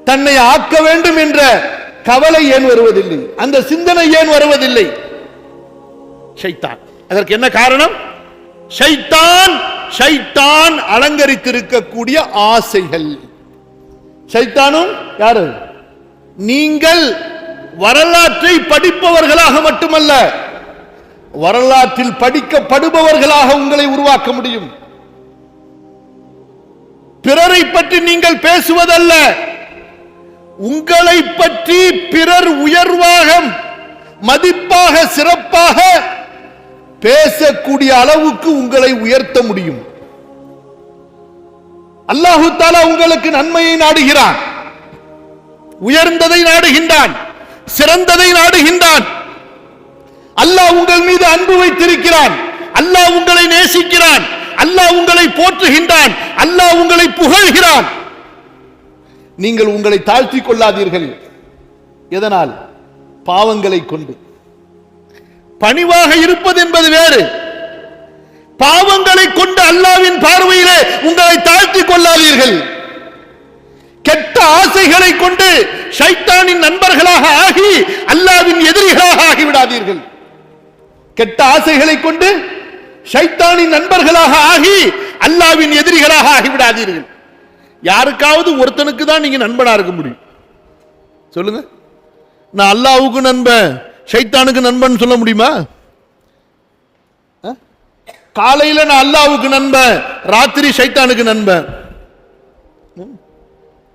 தன்னை ஆக்க வேண்டும் என்ற கவலை ஏன் வருவதில்லை? அந்த சிந்தனை ஏன் வருவதில்லை? ஷைத்தான். அதற்கு என்ன காரணம்? ஷைத்தான் அலங்கரித்திருக்கக்கூடிய ஆசைகள். ஷைத்தானும் யாரு? நீங்கள் வரலாற்றை படிப்பவர்களாக மட்டுமல்ல, வரலாற்றில் படிக்கப்படுபவர்களாக உங்களை உருவாக்க முடியும். பிறரை பற்றி நீங்கள் பேசுவதல்ல, உங்களை பற்றி பிறர் உயர்வாக, மதிப்பாக, சிறப்பாக பேசக்கூடிய அளவுக்கு உங்களை உயர்த்த முடியும். அல்லாஹு தஆலா உங்களுக்கு நன்மையை நாடுகிறான், உயர்ந்ததை நாடுகின்றான், சிறந்ததை நாடுகின்றான். அல்லாஹ் உங்கள் மீது அன்பு வைத்திருக்கிறான், அல்லாஹ் உங்களை நேசிக்கிறான், அல்லாஹ் உங்களை போற்றுகின்றான், அல்லாஹ் உங்களை புகழ்கிறான். நீங்கள் உங்களை தாழ்த்திக் கொள்ளாதீர்கள். எதனால்? பாவங்களை கொண்டு. பணிவாக இருப்பது என்பது வேறு. பாவங்களை கொண்டு அல்லாஹ்வின் பார்வையிலே உங்களை தாழ்த்திக் கொள்ளாதீர்கள். கெட்ட ஆசைகளை கொண்டு ஷைத்தானின் நண்பர்களாக ஆகி அல்லாஹ்வின் எதிரிகளாக ஆகிவிடாதீர்கள். கெட்ட ஆசைகளை கொண்டு ஷைத்தானின் நண்பர்களாக ஆகி அல்லாஹ்வின் எதிரிகளாக ஆகிவிடாதீர்கள். யாருக்காவது ஒருத்தனுக்கு தான் நீங்க நண்பனா இருக்க முடியும். சொல்லுங்க, நான் அல்லாஹ்வுக்கு நண்பன், ஷைத்தானுக்கு நண்பன் சொல்ல முடியுமா? காலையில நான் அல்லாஹ்வுக்கு நண்பன், ராத்திரி ஷைத்தானுக்கு நண்பன்.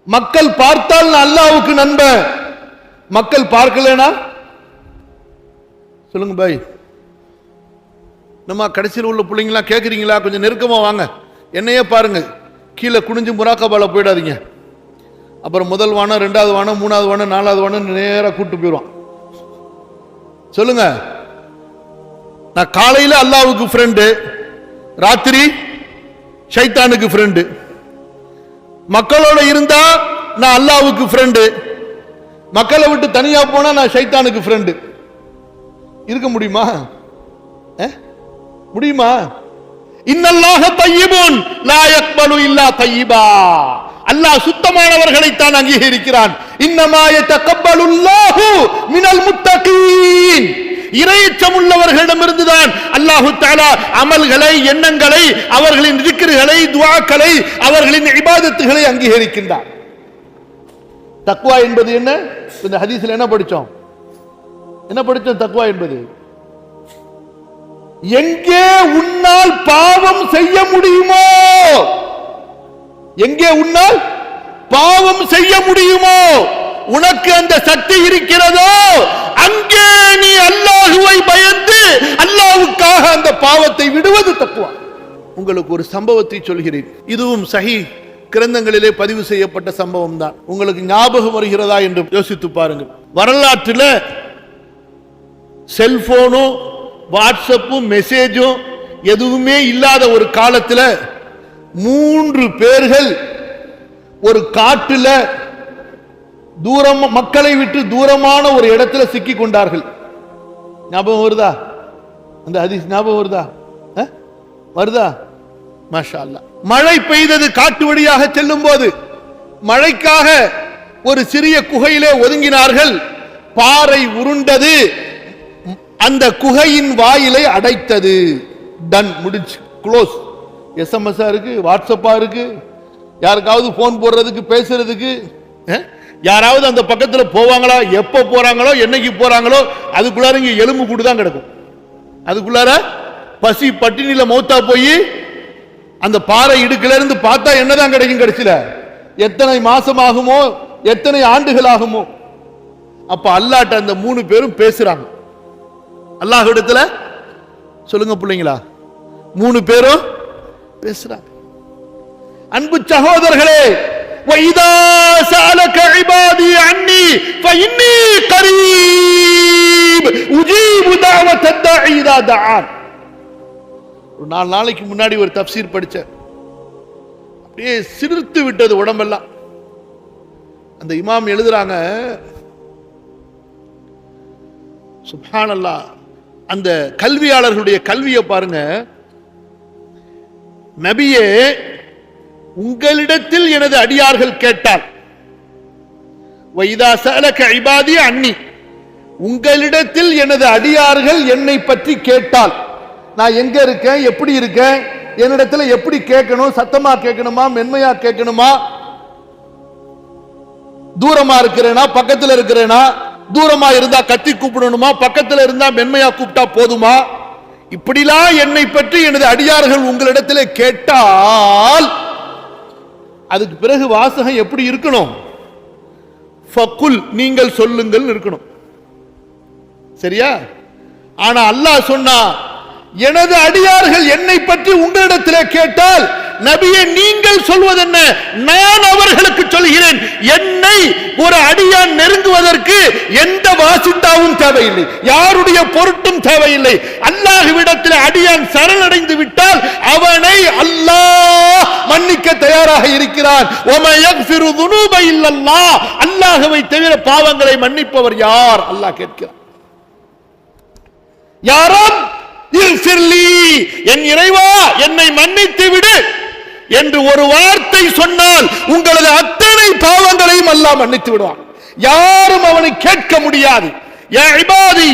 மக்கள் பார்த்தால் நான் அல்லாஹ்வுக்கு நண்பன், மக்கள் பார்க்கலனா சொல்லுங்க பாய். நம்ம கடைசியில் உள்ள பிள்ளைங்களா கேட்குறீங்களா? கொஞ்சம் நெருக்கமா வாங்க, என்னையே பாருங்க, கீழே குனிஞ்சு முராக்கபால போயிடாதீங்க. அப்புறம் முதல் வானம், ரெண்டாவது வானம், மூணாவது வானம், நாலாவது வானம் நேராக கூட்டு போயிடுவான். சொல்லுங்க, நான் காலையில அல்லாஹ்வுக்கு ஃப்ரெண்டு, ராத்திரி ஷைத்தானுக்கு ஃப்ரெண்டு. மக்களோட இருந்தா நான் அல்லாஹ்வுக்கு ஃப்ரெண்டு, மக்களை விட்டு தனியா போனா நான் ஷைத்தானுக்கு ஃப்ரெண்டு. இருக்க முடியுமா? முடியுமா? இன்னல்லாஹ தய்யிபுன் லா யக்பலு இல்லா தய்யிபா. அல்லாஹ் சுத்தமானவர்களை தான் அங்கீகரிக்கிறான். இன்னமா யதகப்பலுல்லாஹு மினல் முத்தகீன். இறையச்சம் உள்ளவர்களிடமிருந்து தான் அல்லாஹு தஆலா அமல்களை, எண்ணங்களை, அவர்களின் திக்ருகளை, துஆக்களை, அவர்களின் இபாதத்துகளை அங்கீகரிக்கின்றார். தக்வா என்பது என்ன? இந்த ஹதீஸ்ல என்ன படிச்சோம்? தக்வா என்பது எங்கே உன்னால் பாவம் செய்ய முடியுமோ, எங்கே உன்னால் பாவம் செய்ய முடியுமோ, உனக்கு அந்த சக்தி இருக்கிறதோ, அங்கே நீ அல்லாஹ்வை பயந்து அல்லாஹ்வுக்காக அந்த பாவத்தை விடுவது தக்வா. உங்களுக்கு ஒரு சம்பவத்தை சொல்கிறேன். இதுவும் சஹீஹ் கிரந்தங்களிலே பதிவு செய்யப்பட்ட சம்பவம் தான். உங்களுக்கு ஞாபகம் வருகிறதா என்று யோசித்து பாருங்கள். வரலாற்றில் செல்போனும் வாட்ஸ்அப்பும் மெசேஜும் எதுவுமே இல்லாத ஒரு காலத்தில் 3 பேர்கள் ஒரு காட்டுல தூரம், மக்களை விட்டு தூரமான ஒரு இடத்துல சிக்கி கொண்டார்கள். ஞாபகம் வருதா? அந்த ஹதீஸ் ஞாபகம் வருதா? வருதா? மாஷா அல்லாஹ். மழை பெய்தது. காட்டு வழியாக செல்லும் போது மழைக்காக ஒரு சிறிய குகையிலே ஒதுங்கினார்கள். பாறை உருண்டது, அந்த குகையின் வாயிலை அடைத்தது. டன், முடிஞ்சு, க்ளோஸ். எஸ்எம்எஸ் இருக்கு, வாட்ஸ்அப்பா இருக்கு, யாருக்காவது போன் போடுறதுக்கு, பேசுறதுக்கு யாராவது அந்த பக்கத்துல போவாங்களா? எப்ப போறாங்களோ, என்னைக்கு போறாங்களோ, அதுக்குள்ளார இங்க எலும்பு கூடு தான் கிடக்கும். அதுக்குள்ளார பசி பட்டினியில மௌத்தா போய் அந்த பாறை இடுக்குல இருந்து பார்த்தா என்னதான் கிடைக்கும் கடைசியில? எத்தனை மாசம் ஆகுமோ, எத்தனை ஆண்டுகள் ஆகுமோ? அப்ப அல்லாஹ்ட்ட அந்த 3 பேரும் பேசுறாங்க. அல்லாஹ் இடத்துல சொல்லுங்க பிள்ளைங்களா, 3 பேரும் பேசுறாங்க. அன்பு சகோதரர்களே, وَإِذَا سَأَلَكَ عِبَادِي عَنِّي فَإِنِّي قَرِيبٌ أُجِيبُ دَعْوَةَ الدَّاعِ إِذَا دَعَانِ. ஒரு 4 நாளைக்கு முன்னாடி ஒரு தஃப்சீர் படிச்சேன். அப்படியே சிரித்து விட்டது உடம்பெல்லாம். அந்த இமாம் எழுதுறாங்க, சுப்ஹானல்லாஹ், அந்த கல்வியாளர்களுடைய கல்வியை பாருங்க. நபியே, உங்களிடத்தில் எனது அடியார்கள் கேட்டால், வைதா சஅலக இபாதி அன்னி, உங்களிடத்தில் எனது அடியார்கள் என்னை பற்றி கேட்டால், நான் எங்க இருக்கேன், எப்படி இருக்கேன், என்னிடத்துல எப்படி கேட்கணும், சத்தமா கேட்கணுமா, மென்மையா கேட்கணுமா, தூரமா இருக்கிறேனா, பக்கத்துல இருக்கிறேனா, தூரமா இருந்தா கத்தி கூப்பிடணுமா, பக்கத்துல இருந்தா மென்மையா கூப்பிட்டா போதுமா, இப்படிலாம் என்னை பற்றி எனது அடியார்கள் உங்களிடத்தில் கேட்டால், அதுக்கு பிறகு வாசகம் எப்படி இருக்கணும்? ஃபகுல், நீங்கள் சொல்லுங்கள் இருக்கணும். சரியா? ஆனா அல்லாஹ் சொன்னா, எனது அடியார்கள் என்னை பற்றி உங்களிடத்தில் கேட்டால், நபியே நீங்கள் சொல்வது என்ன? நான் அவர்களுக்கு சொல்கிறேன், என்னை ஒரு அடியான் நெருங்குவதற்கு எந்த வாசித்தாவும் தேவையில்லை, யாருடைய பொருட்டும் தேவையில்லை. அல்லாஹ்விடத்தில் அடியான் சரணடைந்து விட்டால் அவனை அல்லாஹ் மன்னிக்க தயாராக இருக்கிறான். வமா யக்ஃபிரு ذுனூப இல்லல்லாஹ், அல்லாஹ்வை தவிர பாவங்களை மன்னிப்பவர் யார்? அல்லாஹ் கேட்கிறான். யாரும் என் இறைவா என்னை மன்னித்து விடு என்று ஒரு வார்த்தை சொன்னால் உங்களது அத்தனை பாவங்களையும் அல்லாஹ் மன்னித்து விடுவான். யாரும் அவனை கேட்க முடியாது. யா இபாதி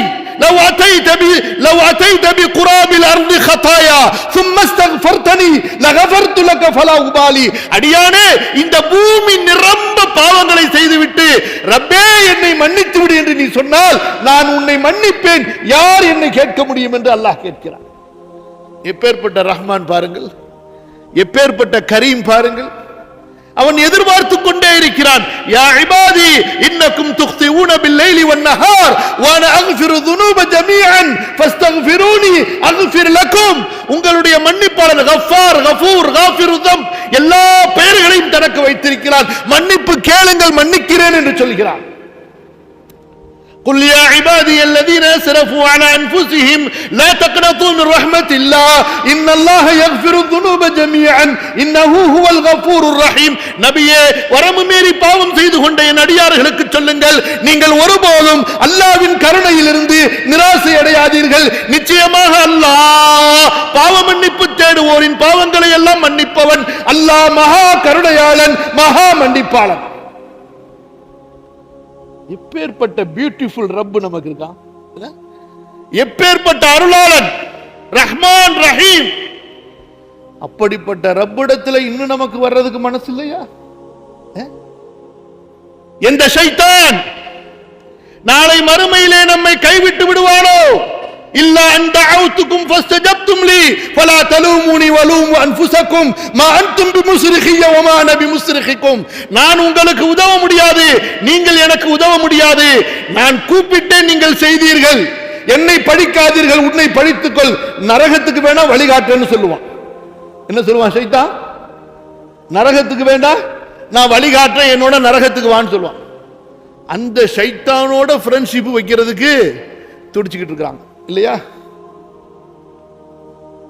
لو أتيت بقراب الأرض خطايا ثم استغفرتني لغفرت لك فلا أبالي. அடியானே, இந்த பூமி நிரம்ப பாவங்களை செய்துவிட்டு ரப்பே என்னை மன்னித்து விடு என்று நீ சொன்னால் நான் உன்னை மன்னிப்பேன். யார் என்னை கேட்க முடியும் என்று அல்லாஹ் கேட்கிறான். எப்பேற்பட்ட ரஹ்மான் பாருங்கள், எப்பேற்பட்ட கரீம் பாருங்கள். அவன் எதிர்பார்த்துக் கொண்டே இருக்கிறான். யா இபாதி இன்னக்கும் துக்திஊன பில்லைலி வன்னஹார் வஅனா அக்ஃபிரு ذுனூப ஜமீஅன் ஃபஸ்தக்ஃபிரூனி அக்ஃபிர் லக்கும். உங்களுடைய மன்னிப்பாளன் கஃபார், கஃபூர், காஃபிரு தம் எல்லா பெயர்களையும் தனக்கு வைத்திருக்கிறான். மன்னிப்பு கேளுங்கள், மன்னிக்கிறேன் என்று சொல்கிறான். قل يا عبادي الذين اسرفوا على انفسهم لا تقنطوا من رحمة الله ان الله يغفر الذنوب جميعا انه هو الغفور الرحيم. நபியே, வரம்பு மீறி பாவம் செய்து கொண்ட என் அடியார்களுக்கு சொல்லுங்கள், நீங்கள் ஒருபோதும் அல்லாஹ்வின் கருணையிலிருந்து நிராசை அடையாதீர்கள். நிச்சயமாக அல்லாஹ் பாவ மன்னிப்பு தேடுவோரின் பாவங்களை எல்லாம் மன்னிப்பவன். அல்லாஹ் மகா கருணையாளன், மகா மன்னிப்பாளன். எப்பேற்பட்ட பியூட்டிஃபுல் ரப்பு நமக்கு இருக்கான். எப்பேற்பட்ட அருளாளன், ரஹ்மான் ரஹீம். அப்படிப்பட்ட ரப்பிடத்தில் இன்னும் நமக்கு வர்றதுக்கு மனசு இல்லையா? எந்த ஷைத்தான் நாளை மறுமையிலே நம்மை கைவிட்டு விடுவானோ? இல்லா அன் தஅவுதுகும் ஃபஸ்தஜப்தும் லி ஃபலா தலூமுனி வலூமு அன்ஃபுஸக்கும் மா அன்தும் பிமுஸ்ரிஹிய வமா அன பிமுஸ்ரிஹிக்கும். நான் உங்களுக்கு உதவ முடியாது, நீங்கள் எனக்கு உதவ முடியாது. நான் கூப்பிட்டேன், நீங்கள் செய்தீர்கள். என்னை பழிக்காதீர்கள், உன்னை பழித்துக்கொள், நரகத்துக்கு வேணா வழிகாட்டுன்னு சொல்லுவான். என்ன சொல்லுவான் ஷைத்தான்? நரகத்துக்கு வேண்டாம், நான் வழிகாட்டுறேன், என்னோட நரகத்துக்கு வான்னு சொல்லுவான். அந்த ஷைத்தானோட ஃப்ரெண்ட்ஷிப் வைக்கிறதுக்கு துடிச்சுக்கிட்டு இருக்காங்க இல்லையா?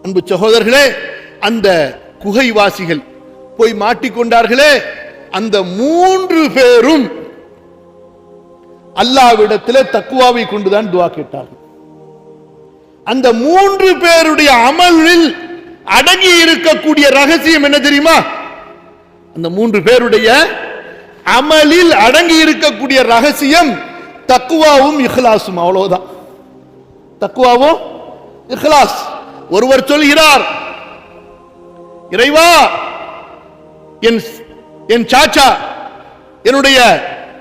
அன்பு சகோதரர்களே, அந்த குகைவாசிகள் போய் மாட்டிக்கொண்டார்களே, அந்த 3 பேரும் அல்லாஹ்விடத்திலே தக்வாவை கொண்டுதான் துஆ கேட்டார்கள். அந்த 3 பேருடைய அமலில் அடங்கி இருக்கக்கூடிய ரகசியம் என்ன தெரியுமா? அந்த 3 பேருடைய அமலில் அடங்கி இருக்கக்கூடிய ரகசியம் தக்வாவும் இஹ்லாஸும். அவ்வளவுதான். தக்வாவும் இஹ்லாஸ். ஒருவர் சொல்கிறார், இறைவா, என் சாச்சா, என்னுடைய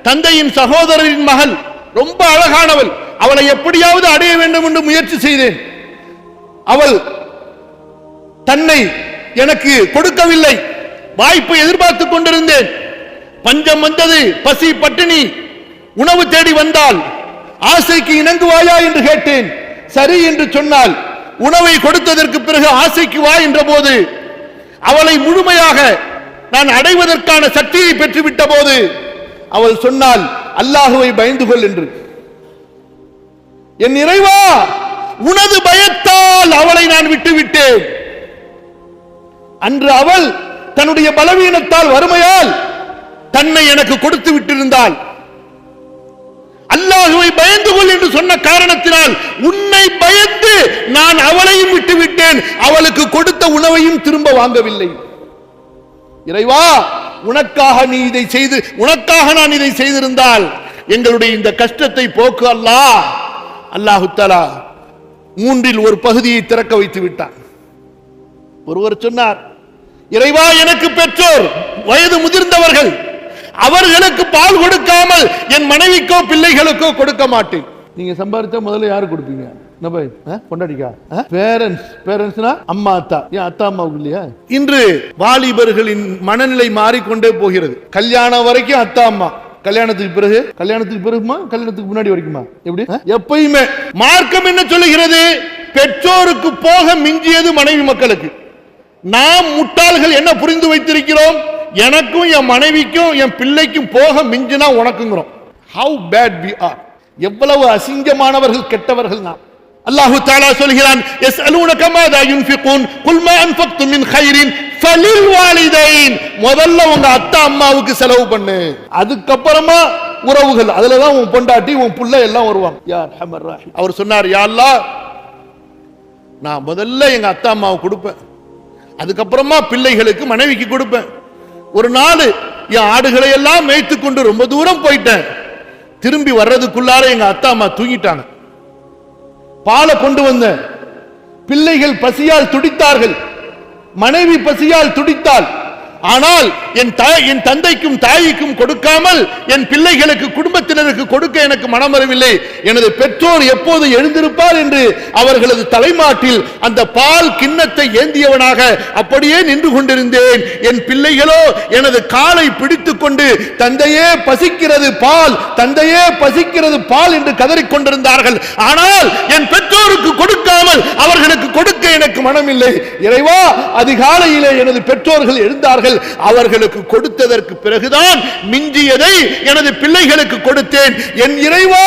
தந்தையின் சகோதரரின் மகள், ரொம்ப அழகானவள். அவளை எப்படியாவது அடைய வேண்டும் என்று முயற்சி செய்தேன். அவள் தன்னை எனக்கு கொடுக்கவில்லை. வாய்ப்பை எதிர்பார்த்துக் கொண்டிருந்தேன். பஞ்சம் வந்தது, பசி பட்டினி, உணவு தேடி வந்தால் ஆசைக்கு இணங்குவாயா என்று கேட்டேன். சரி என்று சொன்னால், உணவை கொடுத்ததற்கு பிறகு ஆசைக்கு வா என்ற போது அவளை முழுமையாக நான் அடைவதற்கான சக்தியை பெற்றுவிட்ட போது அவள் சொன்னால், அல்லாஹுவை பயந்து கொள் என்று. என் இறைவா, உனது பயத்தால் அவளை நான் விட்டுவிட்டேன். அன்று அவள் தன்னுடைய பலவீனத்தால், வறுமையால் தன்னை எனக்கு கொடுத்து விட்டிருந்தாள். அல்லாஹுவை பயந்து கொள் என்று சொன்ன காரணத்தினால் உன்னை பயந்து நான் அவளையும் விட்டுவிட்டேன். அவளுக்கு கொடுத்த உணவையும் திரும்ப வாங்கவில்லை. இறைவா, உனக்காக நீ இதை செய்து, உனக்காக நான் இதை செய்திருந்தால் எங்களுடைய இந்த கஷ்டத்தை போக்கு அல்லாஹ். அல்லாஹு தஆலா மூன்றில் ஒரு பகுதியை திறக்க வைத்து விட்டான். ஒருவர் சொன்னார், இறைவா, எனக்கு பெற்றோர் வயது முதிர்ந்தவர்கள், அவர்களுக்கு பால் கொடுக்காமல் என் மனைவிக்கோ பிள்ளைகளுக்கோ கொடுக்க மாட்டேன். நீங்க சம்பாதிச்சா முதல்ல யாரு கொடுப்பீங்க? பொண்டாட்டிக்கா? பேரண்ட்ஸ்னா அம்மா அத்தா. ஏன் அத்தா அம்மாவுக்கு இல்லையா? இன்று வாலிபர்களின் மனநிலை மாறிக்கொண்டே போகிறது. கல்யாணம் வரைக்கும் அத்தா அம்மா, கல்யாணத்துக்கு பிறகு, கல்யாணத்துக்கு பிறகுமா கல்யாணத்துக்கு முன்னாடி வரைக்குமா? எப்படி? எப்பயுமே மார்க்கம் என்ன சொல்லுகிறது? பெற்றோருக்கு போக மிஞ்சியது மனைவி மக்களுக்கு. நாம் முட்டாள்கள் என்ன புரிந்து வைத்திருக்கிறோம்? எனக்கும் என் மனைவிக்கும் என் பிள்ளைக்கும் போக மிஞ்சினா உனக்குங்கிறோம். How bad we are. எவ்வளவு அசிங்கமானவர்கள், கெட்டவர்கள் நாம். அல்லாஹு தஆலா சொல்கிறான், யஸ்அலூனக மாதா யுன்ஃபிகூன் குல் மா அன்ஃபக்தும் மின் கைரின் ஃபலில் வாலிதைன். முதல்ல உங்க அத்தா அம்மாவுக்கு செலவு பண்ணு, அதுக்கப்புறமா உறவுகள், அதுலதான் உன் பொண்டாட்டி உன் புள்ள எல்லாம் வருவாங்க. யா அர்ஹமர் ரஹீம். அவர் சொன்னார், யா அல்லாஹ், நான் முதல்ல எங்க அத்தா அம்மாவுக்கு கொடுப்பேன், அதுக்கப்புறமா பிள்ளைகளுக்கு மனைவிக்கு கொடுப்பேன். ஒரு நாள் என் ஆடுகளை எல்லாம் மேய்த்து கொண்டு ரொம்ப தூரம் போயிட்டேன். திரும்பி வர்றதுக்குள்ளார எங்க அத்தா அம்மா தூங்கிட்டாங்க. பாலை கொண்டு வந்த பிள்ளைகள் பசியால் துடித்தார்கள், மனைவி பசியால் துடித்தாள். ஆனால் என் தந்தைக்கும் தாய்க்கும் கொடுக்காமல் என் பிள்ளைகளுக்கு, குடும்பத்தினருக்கு கொடுக்க எனக்கு மனம் வரவில்லை. எனது பெற்றோர் எப்போது எழுந்திருப்பார் என்று அவர்களது தலைமாட்டில் அந்த பால் கிண்ணத்தை ஏந்தியவனாக அப்படியே நின்று கொண்டிருந்தேன். என் பிள்ளைகளோ எனது காலை பிடித்துக் கொண்டு தந்தையே பசிக்கிறது பால், தந்தையே பசிக்கிறது பால் என்று கதறிக்கொண்டிருந்தார்கள். ஆனால் என் பெற்றோருக்கு கொடுக்காமல் அவர்களுக்கு கொடுக்க எனக்கு மனமில்லை. இறைவா, அதிகாலையிலே எனது பெற்றோர்கள் எழுந்தார்கள், அவர்களுக்கு கொடுத்ததற்கு பிறகுதான் மிஞ்சியதை எனது பிள்ளைகளுக்கு கொடுத்தேன். என் இறைவா,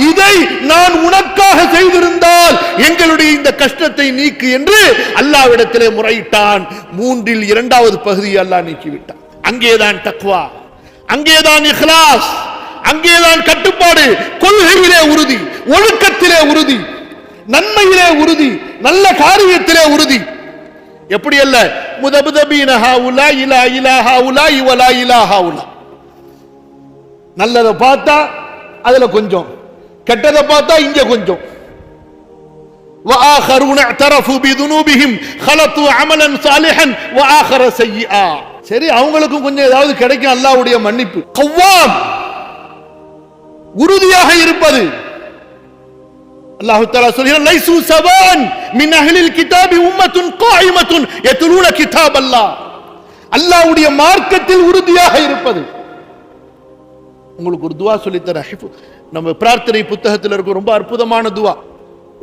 இதை நான் உனக்காக செய்திருந்தால் எங்களுடைய இந்த கஷ்டத்தை நீக்கு என்று அல்லாஹ்விடத்திலே முறையிட்டான். மூன்றில் இரண்டாவது பகுதியை அல்லாஹ் நீக்கிவிட்டான். அங்கேதான் தக்வா, அங்கேதான் இஹ்லாஸ், அங்கேதான் கட்டுப்பாடு, கொள்கையிலே உறுதி, ஒழுக்கத்திலே உறுதி, நன்மையிலே உறுதி, நல்ல காரியத்திலே உறுதி. எப்படி அல்ல, முதபதபீன ஹாவுலா இலா இலா ஹாவுலா இவலா இலா ஹாவுலா. நல்லதை பார்த்தா அதுல கொஞ்சம், கெட்டதை பார்த்தா இங்க கொஞ்சம். وآخرون اعترفوا بذنوبهم خلطوا عملا صالحا وآخر سيئا. சரி, அவங்களுக்கும் கொஞ்சம் ஏதாவது கிடைக்கும் அல்லாஹ்வுடைய மன்னிப்பு. கவ்வாம், உறுதியாக இருப்பது. அல்லாஹ் தஆலா சொல்கிறான், லைசு சவான் மின் அஹ்லில் கிதாபி உம்மத்துன் காயிமத்துன் யத்லூன கிதாபல்லாஹ். அல்லாஹ்வுடைய மார்க்கத்தில் உறுதியாக இருப்பது. உங்களுக்கு ஒரு துஆ சொல்லி தரேன். நம்ம பிரார்த்தனை புத்தகத்தில் இருக்கும் ரொம்ப அற்புதமான துஆ,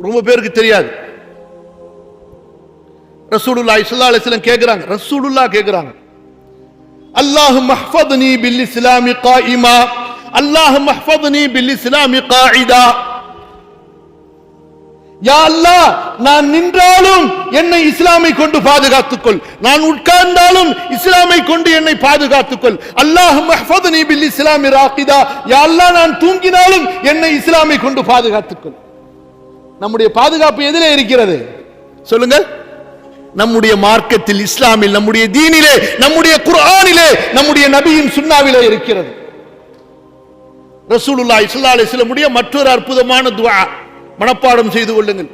ரொம்ப பேருக்கு தெரியாது. ரசூலுல்லாஹி ஸல்லல்லாஹு அலைஹி வஸல்லம் கேக்குறாங்க, ரசூலுல்லாஹ் கேக்குறாங்க, அல்லாஹும்ம ஹஃபத்னி பில் இஸ்லாமி காயிமா, அல்லாஹும்ம ஹஃபத்னி பில் இஸ்லாமி காயிதா. யா அல்லாஹ், நான் நின்றாலும் என்னை இஸ்லாமை கொண்டு பாதுகாத்துக்கொள், நான் உட்கார்ந்தாலும் இஸ்லாமை கொண்டு என்னை பாதுகாத்துக்கொள். அல்லாஹும்ம ஹஃபத்னி பில் இஸ்லாமி ராகிதா. யா அல்லாஹ், நான் தூங்கினாலும் என்னை இஸ்லாமை கொண்டு பாதுகாத்துக்கொள். நம்முடைய பாதுகாப்பு எதிலே இருக்கிறது சொல்லுங்கள்? நம்முடைய மார்க்கத்தில், இஸ்லாமில், நம்முடைய தீனிலே, நம்முடைய குர்ஆனிலே, நம்முடைய நபியின் சுன்னாவிலே இருக்கிறது. ரசூலுல்லாஹி ஸல்லல்லாஹு அலைஹி வஸல்லம் மற்றொரு அற்புதமான துஆ மனப்பாடம் செய்து கொள்ளுங்கள்.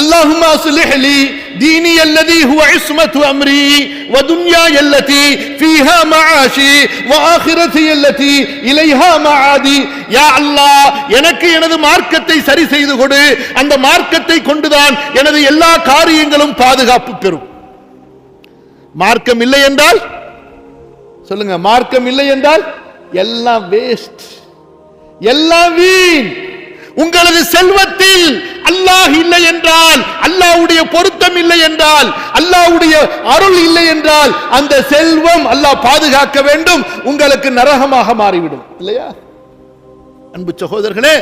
اللهم اصلح لي ديني الذي هو عصمة امري ودنياي التي فيها معاشي واخرتي التي اليها معادي. யா அல்லாஹ், எனக்கு எனது மார்க்கத்தை சரி செய்து கொடு. அந்த மார்க்கத்தை கொண்டுதான் எனது எல்லா காரியங்களும் பாதுகாப்பு பெறும். மார்க்கம் இல்லை என்றால் சொல்லுங்க, மார்க்கம் இல்லை என்றால் எல்லாம் வேஸ்ட், எல்லாம் வீண். உங்களது செல்வத்தில் அல்லாஹ் இல்லை என்றால், அல்லாஹ்வுடைய பொருத்தம் இல்லை என்றால், அல்லாஹ்வுடைய அருள் இல்லை என்றால் அந்த செல்வம் அல்லாஹ் பாதுகாக்க வேண்டும், உங்களுக்கு நரகமாக மாறிவிடும். இல்லையா அன்பு சகோதரர்களே?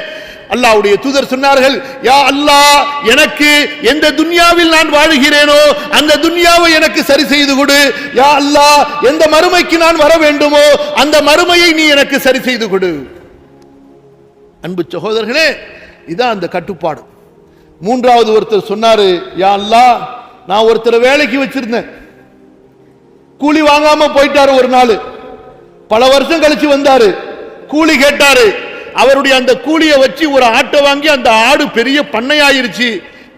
அல்லாஹ்வுடைய தூதர் சொன்னார்கள், யா அல்லாஹ், எனக்கு எந்த துன்யாவில் நான் வாழுகிறேனோ அந்த துன்யாவை எனக்கு சரி செய்து கொடு. யா அல்லாஹ், எந்த மறுமைக்கு நான் வர வேண்டுமோ அந்த மறுமையை நீ எனக்கு சரி செய்து கொடு. அன்பு சகோதரர்களே, இதான் அந்த கட்டுப்பாடு. மூன்றாவது ஒருத்தர் சொன்னாரு, யா அல்லாஹ், நான் ஒருத்தரை வேலைக்கு வச்சிருந்தேன், கூலி வாங்காம போயிட்டாரு. ஒரு நாள் பல வருஷம் கழிச்சு வந்தாரு, கூலி கேட்டாரு. அவருடைய அந்த கூலியை வச்சு ஒரு ஆட்டை வாங்கி அந்த ஆடு பெரிய பண்ணையாயிருச்சு.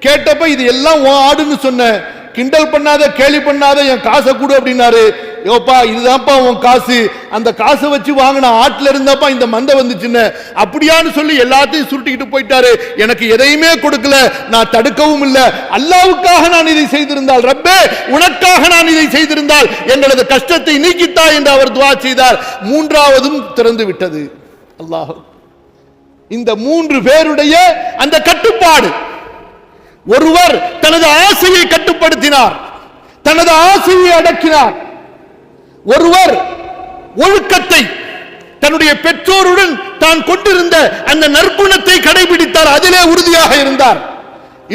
கேட்டப்ப இது எல்லாம் உன் ஆடுன்னு சொன்ன, கிண்டல் பண்ணாத, கேலி பண்ணாத, என் காசை கொடு அப்படின்னாரு. யோப்பா, இதுதான்ப்பா உன் காசு, அந்த காசை வச்சு வாங்கின ஆட்டுல இருந்தாப்பா இந்த மந்தை வந்துச்சுன்னு. அப்படியான்னு சொல்லி எல்லாத்தையும் சுருட்டிக்கிட்டு போயிட்டாரு. எனக்கு எதையுமே கொடுக்கல, நான் தடுக்கவும் இல்லை. அல்லாஹ்வுக்காக நான் இதை செய்திருந்தால், ரப்பே உனக்காக நான் இதை செய்திருந்தால் எங்களது கஷ்டத்தை நீக்கித்தா என்று அவர் துஆ செய்தார். மூன்றாவதும் திறந்து விட்டது. அல்லாஹ், இந்த மூன்று பேருடைய அந்த கட்டுப்பாடு. ஒருவர் தனது ஆசையை கட்டுப்படுத்தினார், தனது ஆசையை அடக்கினார். ஒருவர் ஒழுக்கத்தை, தன்னுடைய பெற்றோருடன் தான் கொண்டிருந்த அந்த நற்குணத்தை கடைபிடித்தார், அதிலே உறுதியாக இருந்தார்.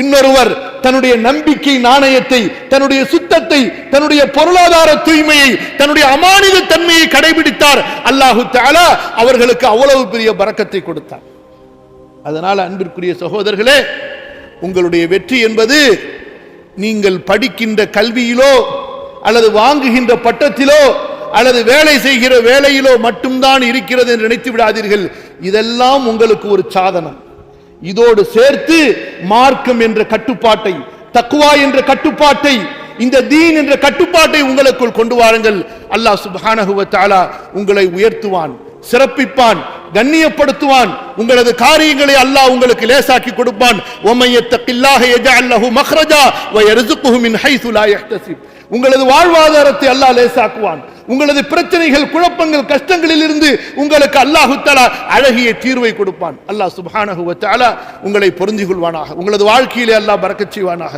இன்னொருவர் தன்னுடைய நம்பிக்கை நாணயத்தை, தன்னுடைய சுத்தத்தை, தன்னுடைய பொருளாதார தூய்மையை, தன்னுடைய அமானித தன்மையை கடைபிடித்தார். அல்லாஹு தஆலா அவர்களுக்கு அவ்வளவு பெரிய பரக்கத்தை கொடுத்தார். அதனால அன்பிற்குரிய சகோதரர்களே, உங்களுடைய வெற்றி என்பது நீங்கள் படிக்கின்ற கல்வியிலோ அல்லது வாங்குகின்ற பட்டத்திலோ அல்லது வேலை செய்கிற வேலையிலோ மட்டும்தான் இருக்கிறது என்று நினைத்து விடாதீர்கள். இதெல்லாம் உங்களுக்கு ஒரு சாதனம். இதோடு சேர்த்து மார்க்கம் என்ற கட்டுப்பாட்டை, தக்வா என்ற கட்டுப்பாட்டை, இந்த தீன் என்ற கட்டுப்பாட்டை உங்களுக்குள் கொண்டு வாருங்கள். அல்லாஹ் சுப்ஹானஹு வ தஆலா உங்களை உயர்த்துவான், சிறப்பிப்பான், கண்ணியப்படுத்துவான். உங்களது காரியங்களை அல்லாஹ் உங்களுக்கு லேசாக்கி கொடுப்பான். வமன் யத்தகில்லாஹ யஜஅல் லஹு மக்ரஜா வ யர்ஸுகுஹு மின் ஹைஸு லா யஹ்தஸிப். உங்களது வாழ்வாதாரத்தை அல்லாஹ் லேசாக்குவான். உங்களது பிரச்சனைகள், குழப்பங்கள், கஷ்டங்களில் இருந்து உங்களுக்கு அல்லாஹு தஆலா அழகிய தீர்வை கொடுப்பான். அல்லாஹ் சுப்ஹானஹு வ தஆலா உங்களை பொருந்திக் கொள்வானாக. உங்களது வாழ்க்கையிலே அல்லாஹ் பரக்கத் செய்வானாக.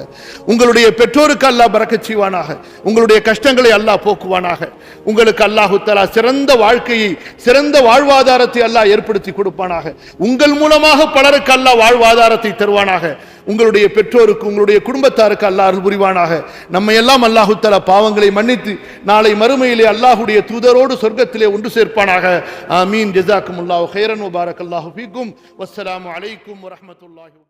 உங்களுடைய பெற்றோருக்கு அல்லாஹ் பரக்கத் செய்வானாக. உங்களுடைய கஷ்டங்களை அல்லாஹ் போக்குவானாக. உங்களுக்கு அல்லாஹு தஆலா சிறந்த வாழ்க்கையை, சிறந்த வாழ்வாதாரத்தை அல்லாஹ் ஏற்படுத்தி கொடுப்பானாக. உங்கள் மூலமாக பலருக்கு அல்லாஹ் வாழ்வாதாரத்தை தருவானாக. உங்களுடைய பெற்றோருக்கு, உங்களுடைய குடும்பத்தாருக்கு அல்லாஹ் அருள் புரிவானாக. நம்ம எல்லாம் அல்லாஹு தஆலா பாவங்களை மன்னித்து நாளை மறுமையிலே அல்லாஹ்வுடைய தூதரோடு சொர்க்கத்திலே ஒன்று சேர்ப்பானாக. ஆமீன். ஜஸாக்குமுல்லாஹு கைரன் வ பாரக்கல்லாஹு ஃபீக்கும். வஸ்ஸலாமு அலைக்கும் வ ரஹ்மத்துல்லாஹி.